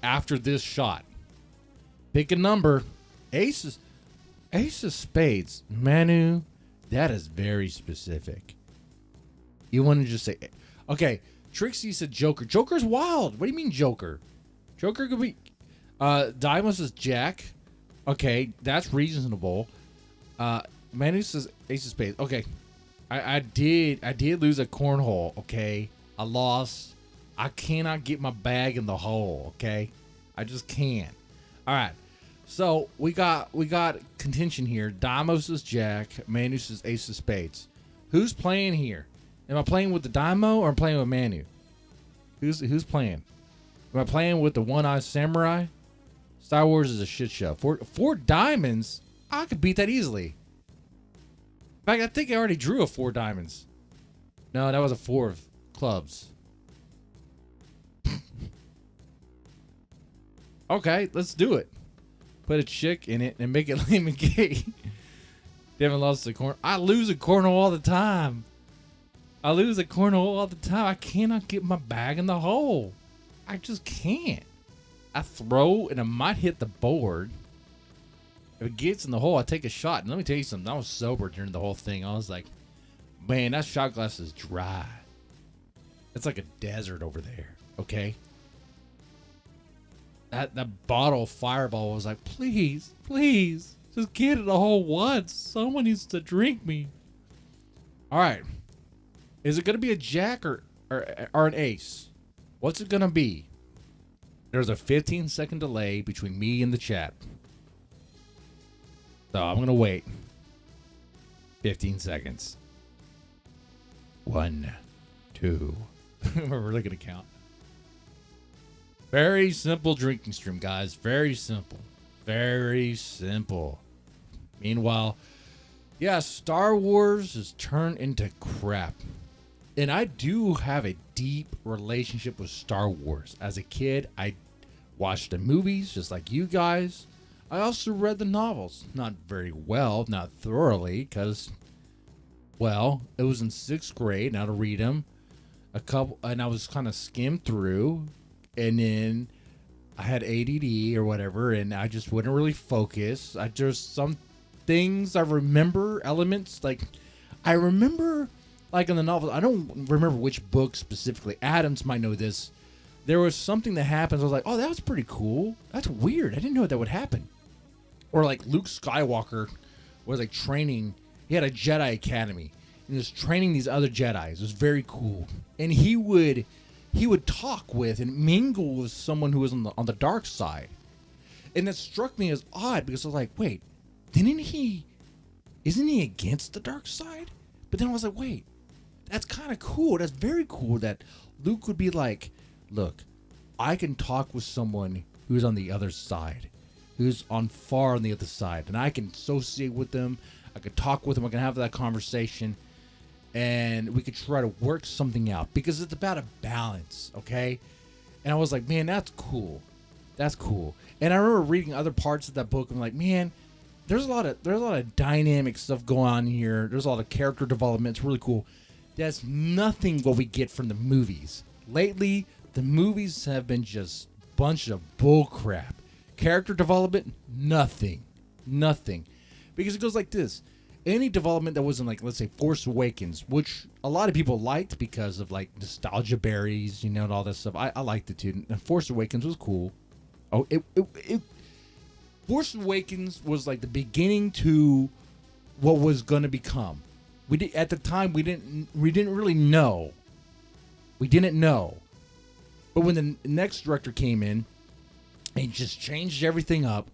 after this shot. Pick a number. Ace of Spades. Manu, that is very specific. You want to just say, okay, Trixie said Joker. Joker's wild. What do you mean Joker? Joker could be, Dimos is Jack. Okay, that's reasonable. Manu says Ace of Spades. Okay, I did lose a cornhole. Okay, I lost. I cannot get my bag in the hole, okay? I just can't. All right. So we got contention here. Dimos is Jack. Manus is Ace of Spades. Who's playing here? Am I playing with the Dimo or am I playing with Manu? Who's playing? Am I playing with the One-Eyed Samurai? Star Wars is a shit show. Four diamonds? I could beat that easily. In fact, I think I already drew a 4 diamonds. No, that was a 4 of clubs. Okay, let's do it. Put a chick in it and make it lame and gay. They haven't lost a corner. I lose a corner all the time. I cannot get my bag in the hole. I just can't. I throw and it might hit the board. If it gets in the hole, I take a shot. And let me tell you something. I was sober during the whole thing. I was like, man, that shot glass is dry. It's like a desert over there. Okay? That bottle of Fireball was like, please, just get in the hole once. Someone needs to drink me. All right. Is it going to be a jack or an ace? What's it going to be? There's a 15-second delay between me and the chat. So I'm going to wait. 15 seconds. 1, 2. We're really going to count. Very simple drinking stream, guys. Very simple. Very simple. Meanwhile, yeah, Star Wars has turned into crap. And I do have a deep relationship with Star Wars. As a kid, I watched the movies just like you guys. I also read the novels. Not very well, not thoroughly, because, well, it was in 6th grade, and I had to read them. And I was kind of skimmed through. And then I had ADD or whatever, and I just wouldn't really focus. I just some things I remember, elements like I remember, like in the novel. I don't remember which book specifically. Adams might know this. There was something that happens. I was like, oh, that was pretty cool. That's weird. I didn't know that would happen. Or like Luke Skywalker was like training. He had a Jedi Academy. And he was training these other Jedis. It was very cool. And he would talk with and mingle with someone who was on the dark side. And it struck me as odd because I was like, wait, isn't he against the dark side? But then I was like, wait, that's kind of cool. That's very cool that Luke would be like, look, I can talk with someone who's on the other side, who's on the other side, and I can associate with them. I could talk with them. I can have that conversation, and we could try to work something out because it's about a balance, okay? And I was like, man, that's cool. That's cool. And I remember reading other parts of that book. I'm like, man, there's a lot of dynamic stuff going on here. There's a lot of character development. It's really cool. That's nothing what we get from the movies. Lately, the movies have been just a bunch of bull crap. Character development, nothing. Because it goes like this. Any development that wasn't like, let's say, Force Awakens, which a lot of people liked because of like nostalgia berries, you know, and all that stuff. I liked it too. And Force Awakens was cool. Oh, Force Awakens was like the beginning to what was going to become. At the time we didn't really know. We didn't know. But when the next director came in, he just changed everything up.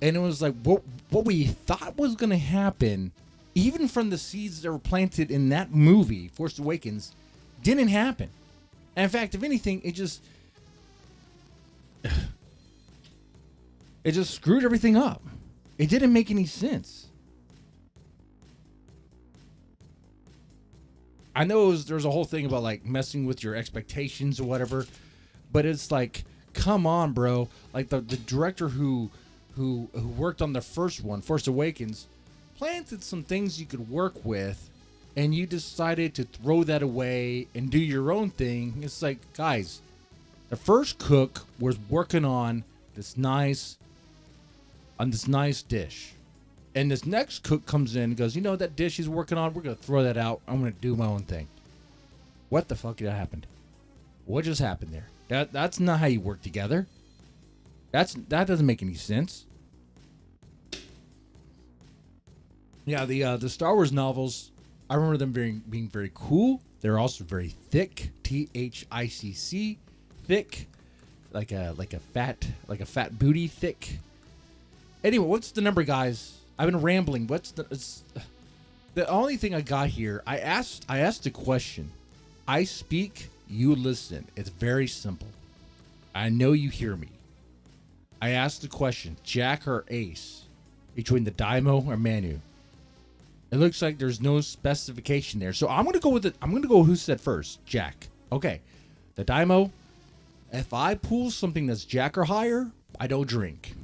And it was like what we thought was going to happen, even from the seeds that were planted in that movie, Force Awakens, didn't happen. And in fact, if anything, it just screwed everything up. It didn't make any sense. I know there's a whole thing about like messing with your expectations or whatever, but it's like, come on, bro. Like the director who worked on the first one, Force Awakens, planted some things you could work with, and you decided to throw that away and do your own thing. It's like, guys, the first cook was working on this nice dish. And this next cook comes in and goes, you know, that dish he's working on, we're going to throw that out. I'm going to do my own thing. What the fuck happened? What just happened there? That's not how you work together. That doesn't make any sense. Yeah, the Star Wars novels, I remember them being very cool. They're also very thick, THICC, thick, like a fat booty thick. Anyway, what's the number, guys? I've been rambling. The only thing I got here? I asked a question. I speak, you listen. It's very simple. I know you hear me. I asked the question, Jack or Ace, between the Daimo or Manu. It looks like there's no specification there. So I'm going to go with it. I'm going to go who said first, Jack. Okay. The Daimo, if I pull something that's Jack or higher, I don't drink.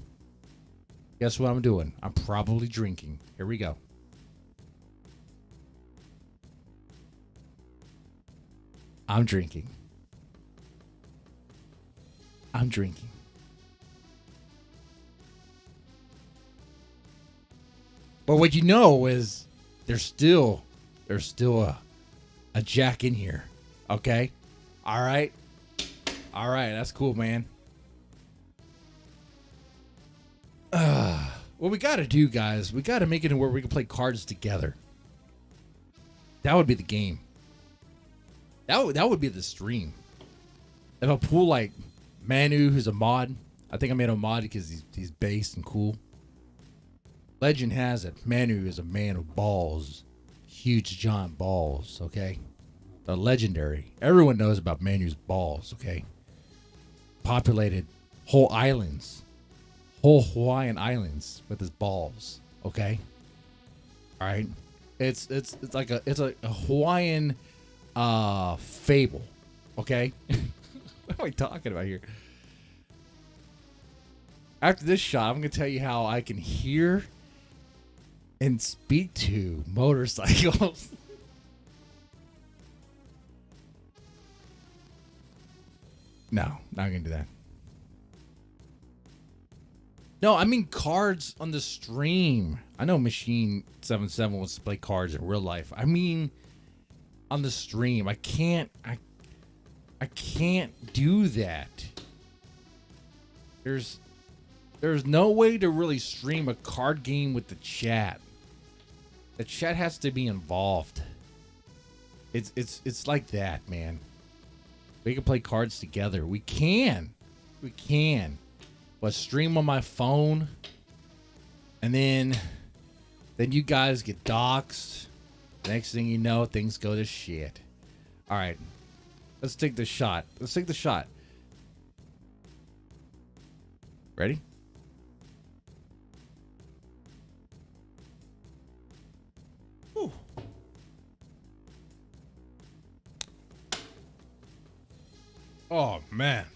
Guess what I'm doing? I'm probably drinking. Here we go. I'm drinking. But what you know is there's still a Jack in here. Okay? All right? That's cool, man. What we got to do, guys, we got to make it where we can play cards together. That would be the game. That would be the stream. If I pull like Manu, who's a mod, I think I made a mod because he's based and cool. Legend has it, Manu is a man of balls, huge giant balls. Okay, the legendary. Everyone knows about Manu's balls. Okay, populated whole islands. Whole Hawaiian islands with his balls. Okay. All right. It's like a Hawaiian fable. Okay. What am I talking about here? After this shot, I'm gonna tell you how I can hear and speak to motorcycles. No, not gonna do that. No, I mean cards on the stream. I know Machine 77 wants to play cards in real life. I mean on the stream. I can't do that. There's no way to really stream a card game with the chat. The chat has to be involved. It's like that, man. We can play cards together. We can. But stream on my phone, and then you guys get doxxed. Next thing you know, things go to shit. All right, let's take the shot. Ready? Whew. Oh man.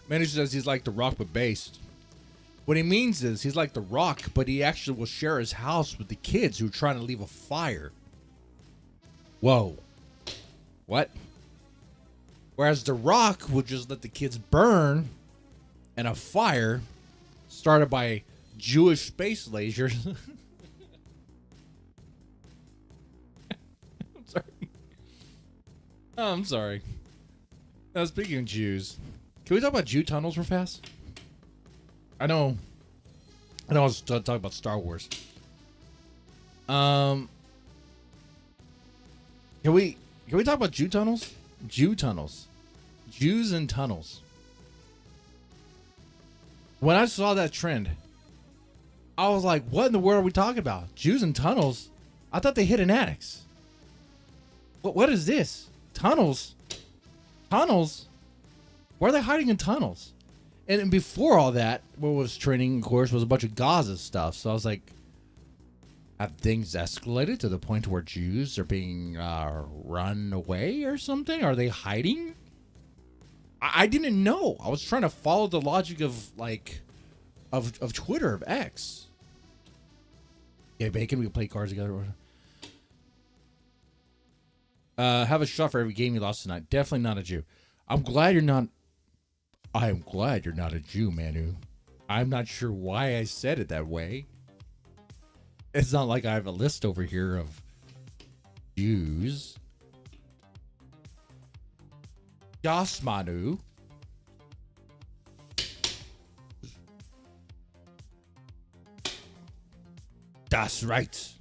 Manager says he's like The Rock but based. What he means is he's like The Rock, but he actually will share his house with the kids who are trying to leave a fire. Whoa. What? Whereas The Rock will just let the kids burn in a fire started by Jewish space lasers. I'm sorry. Oh, I'm sorry. Now, speaking of Jews, can we talk about Jew tunnels real fast? I know I was talking about Star Wars. Can we talk about Jew tunnels? Jew tunnels. Jews and tunnels. When I saw that trend, I was like, what in the world are we talking about? Jews and tunnels? I thought they hid in attics. What is this? Tunnels? Tunnels? Why are they hiding in tunnels? And before all that, what was trending, of course, was a bunch of Gaza stuff. So I was like, have things escalated to the point where Jews are being run away or something? Are they hiding? I didn't know. I was trying to follow the logic of of Twitter, of X. Yeah, Bacon, we can play cards together. Have a shot for every game you lost tonight. Definitely not a Jew. I'm glad you're not a Jew, Manu. I'm not sure why I said it that way. It's not like I have a list over here of Jews. Yas, Manu. That's right.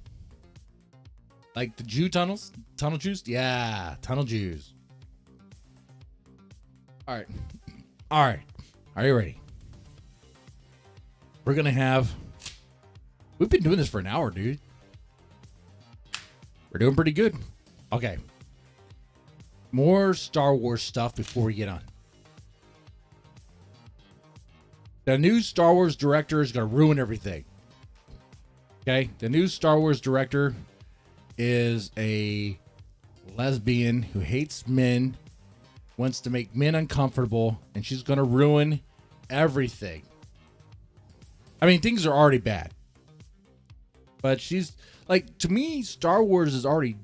Like the Jew tunnels? Tunnel Jews? Yeah, tunnel Jews. All right. Are you ready? We're going to have... We've been doing this for an hour, dude. We're doing pretty good. Okay. More Star Wars stuff before we get on. The new Star Wars director is going to ruin everything. Okay? The new Star Wars director is a lesbian who hates men, wants to make men uncomfortable, and she's going to ruin everything. I mean, things are already bad. But she's, like, to me, Star Wars is already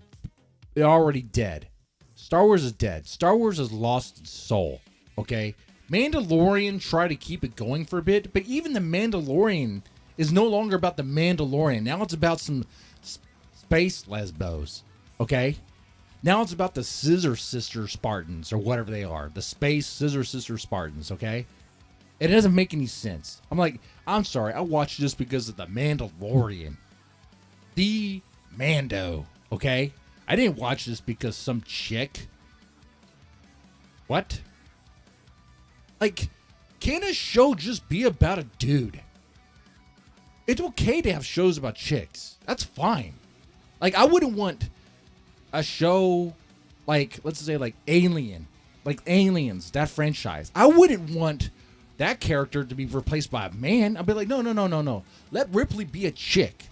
dead. Star Wars is dead. Star Wars has lost its soul, okay? Mandalorian tried to keep it going for a bit, but even the Mandalorian is no longer about the Mandalorian. Now it's about some space lesbos, okay? Now it's about the Scissor Sister Spartans, or whatever they are. The Space Scissor Sister Spartans, okay? It doesn't make any sense. I'm like, I'm sorry, I watched this because of the Mandalorian. The Mando, okay? I didn't watch this because some chick. What? Like, can a show just be about a dude? It's okay to have shows about chicks. That's fine. Like, I wouldn't want a show like, let's say, like Alien. Like Aliens, that franchise. I wouldn't want that character to be replaced by a man. I'd be like, no. Let Ripley be a chick.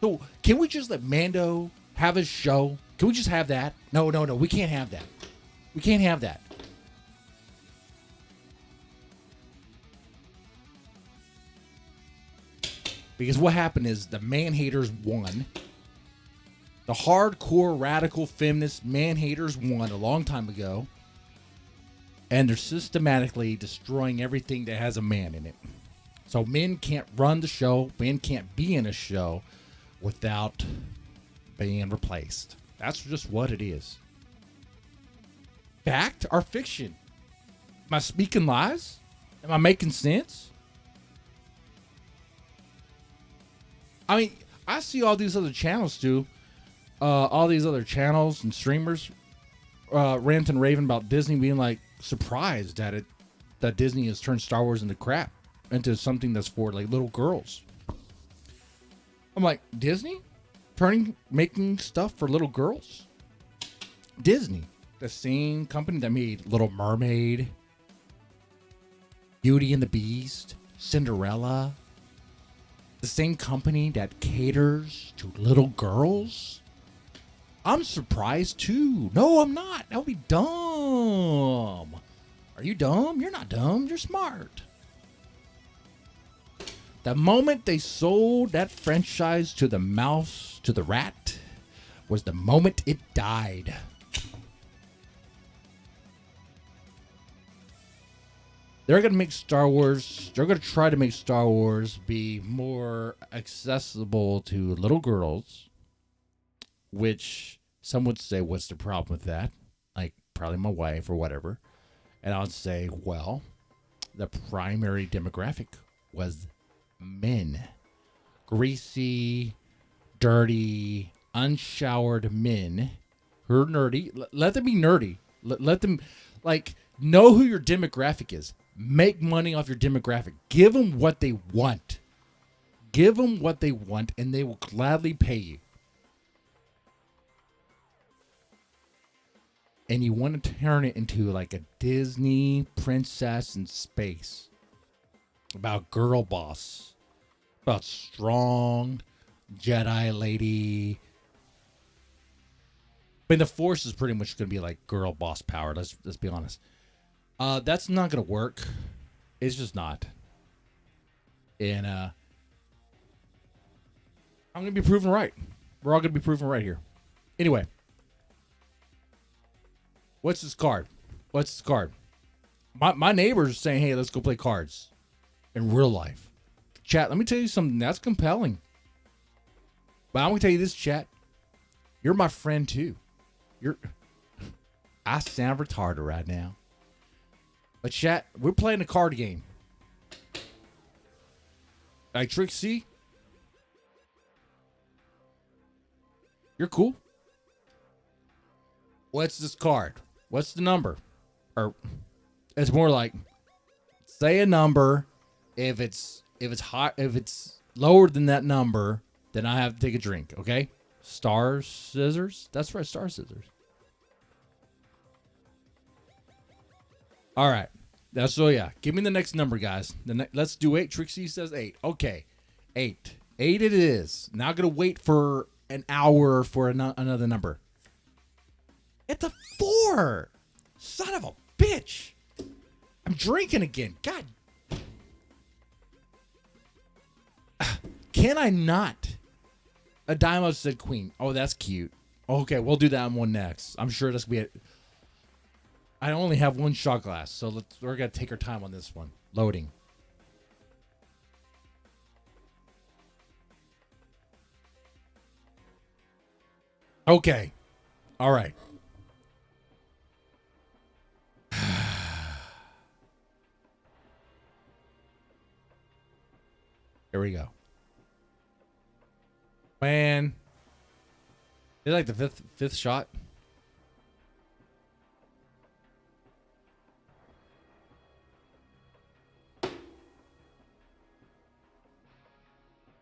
So, can we just let Mando have his show? Can we just have that? No. We can't have that. We can't have that. Because what happened is the man haters won. The hardcore radical feminist man haters won a long time ago. And they're systematically destroying everything that has a man in it. So men can't run the show. Men can't be in a show without being replaced. That's just what it is. Fact or fiction? Am I speaking lies? Am I making sense? I mean, I see all these other channels too. All these other channels and streamers rant and raving about Disney being like surprised that Disney has turned Star Wars into crap, into something that's for like little girls. I'm like, Disney making stuff for little girls? Disney, the same company that made Little Mermaid, Beauty and the Beast, Cinderella, the same company that caters to little girls? I'm surprised too. No, I'm not. That would be dumb. Are you dumb? You're not dumb. You're smart. The moment they sold that franchise to the mouse, to the rat, was the moment it died. They're going to make Star Wars, they're going to try to make Star Wars be more accessible to little girls, which some would say, what's the problem with that? Like, probably my wife or whatever. And I would say, well, the primary demographic was men. Greasy, dirty, unshowered men who are nerdy. Let them be nerdy. Let them, like, know who your demographic is. Make money off your demographic. Give them what they want. Give them what they want, and they will gladly pay you. And you want to turn it into like a Disney princess in space. About girl boss. About strong Jedi lady. I mean, the Force is pretty much going to be like girl boss power. Let's be honest. That's not going to work. It's just not. And I'm going to be proven right. We're all going to be proven right here. Anyway. What's this card? What's this card? My neighbor's saying, hey, let's go play cards in real life. Chat, let me tell you something that's compelling. But I'm going to tell you this, chat. You're my friend, too. I sound retarded right now. But chat, we're playing a card game. Like Trixie, you're cool. What's this card? What's the number? Or it's more like, say a number. If it's hot, if it's lower than that number, then I have to take a drink. Okay? Star scissors. That's right, star scissors. All right. So yeah. Give me the next number, guys. Let's do 8. Trixie says 8. Okay. 8. 8 it is. Now I'm gonna wait for an hour for another number. It's a 4. Son of a bitch. I'm drinking again. God. Can I not? A Dimo said queen. Oh, that's cute. Okay, we'll do that one next. I'm sure that's going to be it. I only have one shot glass, so we're going to take our time on this one. Loading. Okay. All right. Here we go. Man. Is it like the fifth shot?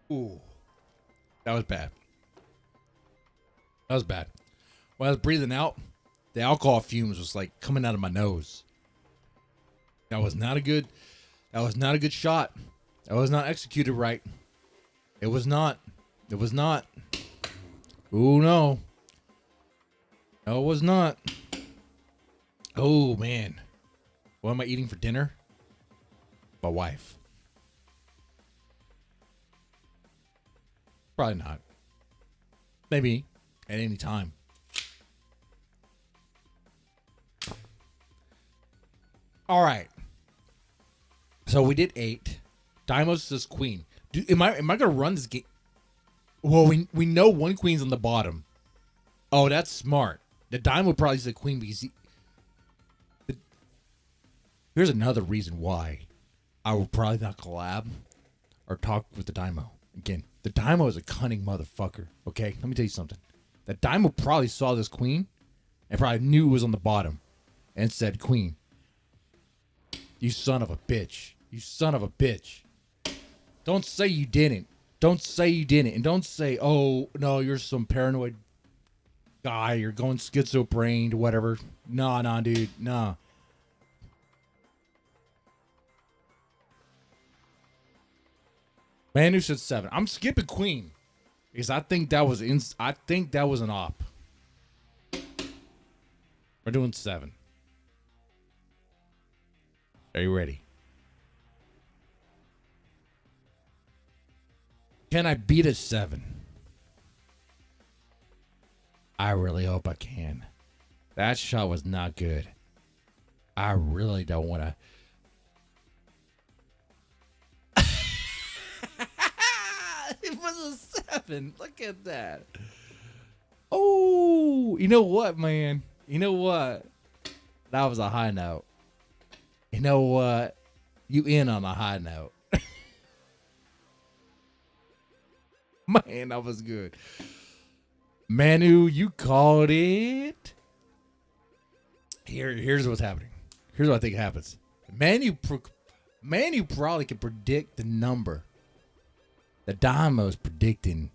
Ooh. That was bad. That was bad. When I was breathing out, the alcohol fumes was like coming out of my nose. That was not a good shot. That was not executed right. It was not. It was not. Ooh, no. No, it was not. Oh, man. What am I eating for dinner? My wife. Probably not. Maybe. at any time. All right. So we did 8. Daimos says queen. Am I gonna run this game? Well, we know one queen's on the bottom. Oh, that's smart. The Daimon probably said queen because here's another reason why I will probably not collab or talk with the Daimon. Again, the Daimon is a cunning motherfucker. Okay, let me tell you something. The Daimon probably saw this queen and probably knew it was on the bottom and said, "Queen, you son of a bitch. You son of a bitch. Don't say you didn't. Don't say you didn't. And don't say, oh, no, you're some paranoid guy. You're going schizo-brained, whatever. Nah, dude. Nah." Manu said 7. I'm skipping queen because I think that was an op. We're doing 7. Are you ready? Can I beat a 7? I really hope I can. That shot was not good. I really don't want to. It was a 7. Look at that. Oh, you know what, man? You know what? That was a high note. You know what? You in on a high note. Man, that was good. Manu, you called it. Here's what's happening. Here's what I think happens. Manu probably can predict the number. The Daimo's predicting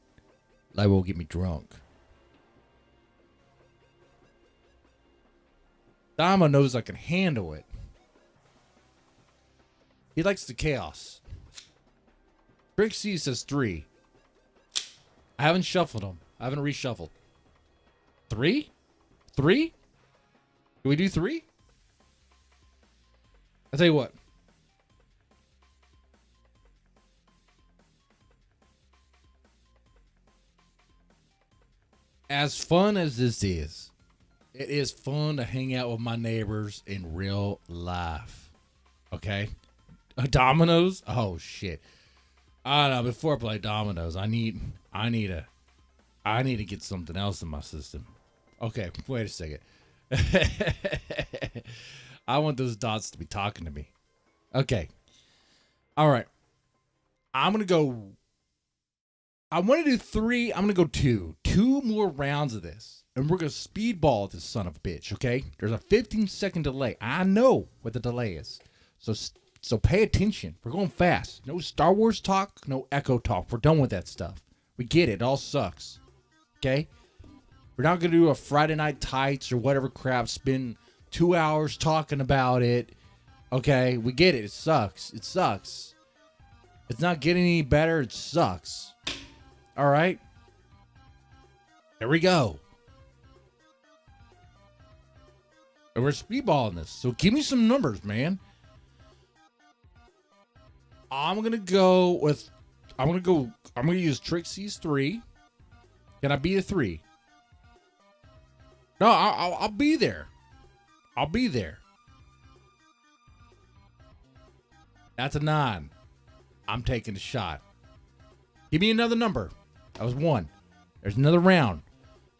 like will get me drunk. Daimo knows I can handle it. He likes the chaos. Trixie says 3. I haven't shuffled them. I haven't reshuffled. 3? 3? Can we do 3? I'll tell you what. As fun as this is, it is fun to hang out with my neighbors in real life. Okay? Dominoes? Oh, shit. I don't know. Before I play dominoes, I need to get something else in my system. Okay, wait a second. I want those dots to be talking to me. Okay. All right. I want to do 3. I'm going to go 2. 2 more rounds of this. And we're going to speedball this son of a bitch, okay? There's a 15-second delay. I know what the delay is. So pay attention. We're going fast. No Star Wars talk, no Echo talk. We're done with that stuff. We get it. It all sucks. Okay? We're not going to do a Friday Night Tights or whatever crap. Spend 2 hours talking about it. Okay? We get it. It sucks. It sucks. It's not getting any better. It sucks. All right? Here we go. And we're speedballing this. So give me some numbers, man. I'm going to use Trixie's 3. Can I be a 3? No, I'll be there. I'll be there. That's a 9. I'm taking a shot. Give me another number. That was 1. There's another round.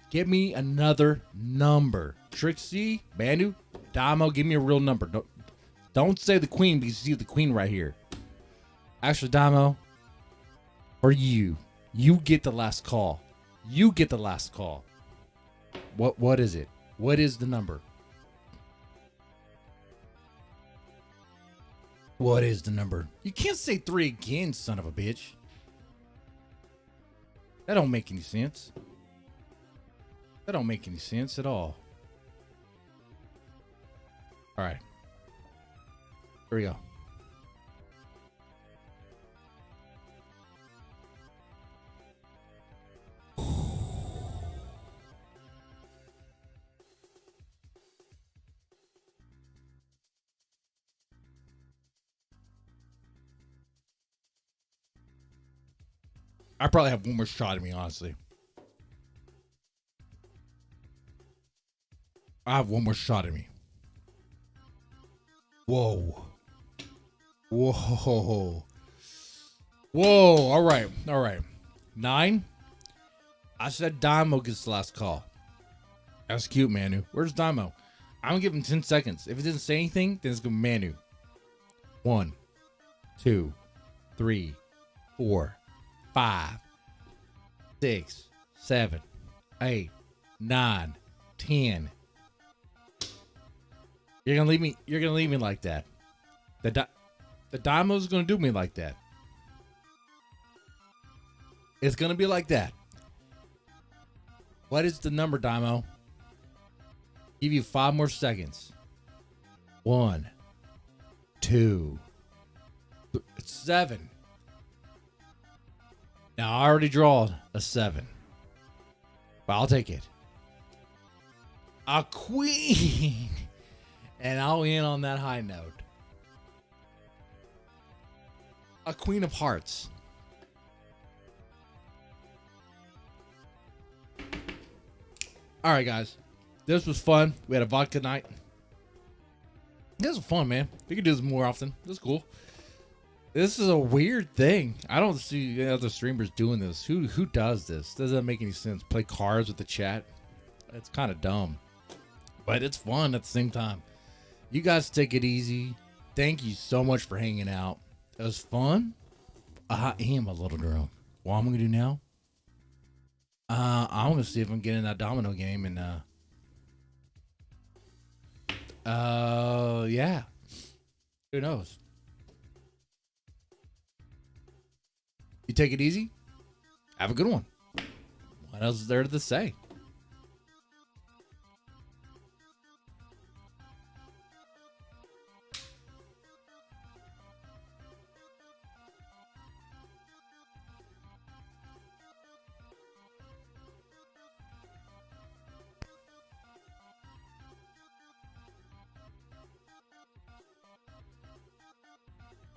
Give me another number. Trixie, Manu, Damo, give me a real number. Don't say the queen because you see the queen right here. Actually, Damo, or you get the last call. You get the last call. What is it? What is the number? What is the number? You can't say 3 again, son of a bitch. That don't make any sense. That don't make any sense at all. All right. Here we go. I probably have one more shot at me, honestly. I have one more shot at me. Whoa. Whoa. Whoa. All right. All right. 9. I said Damo gets the last call. That's cute, Manu. Where's Damo? I'm going to give him 10 seconds. If it doesn't say anything, then it's going to be Manu. 1, 2, 3, 4, 5, 6, 7, 8, 9, 10. You're gonna leave me. You're gonna leave me like that. The Damo's gonna do me like that. It's gonna be like that. What is the number, Damo? Give you 5 more seconds. 1, 2, 7. Now I already drawed a 7, but I'll take it. A queen. And I'll end on that high note. A queen of hearts. All right, guys. This was fun. We had a vodka night. This was fun, man. We could do this more often. This is cool. This is a weird thing. I don't see other streamers doing this. Who does this? Doesn't make any sense. Play cards with the chat. It's kind of dumb. But it's fun at the same time. You guys take it easy. Thank you so much for hanging out. It was fun. I am a little drunk. What I'm going to do now? I'm going to see if I'm getting that domino game. And, yeah. Who knows? You take it easy. Have a good one. What else is there to say?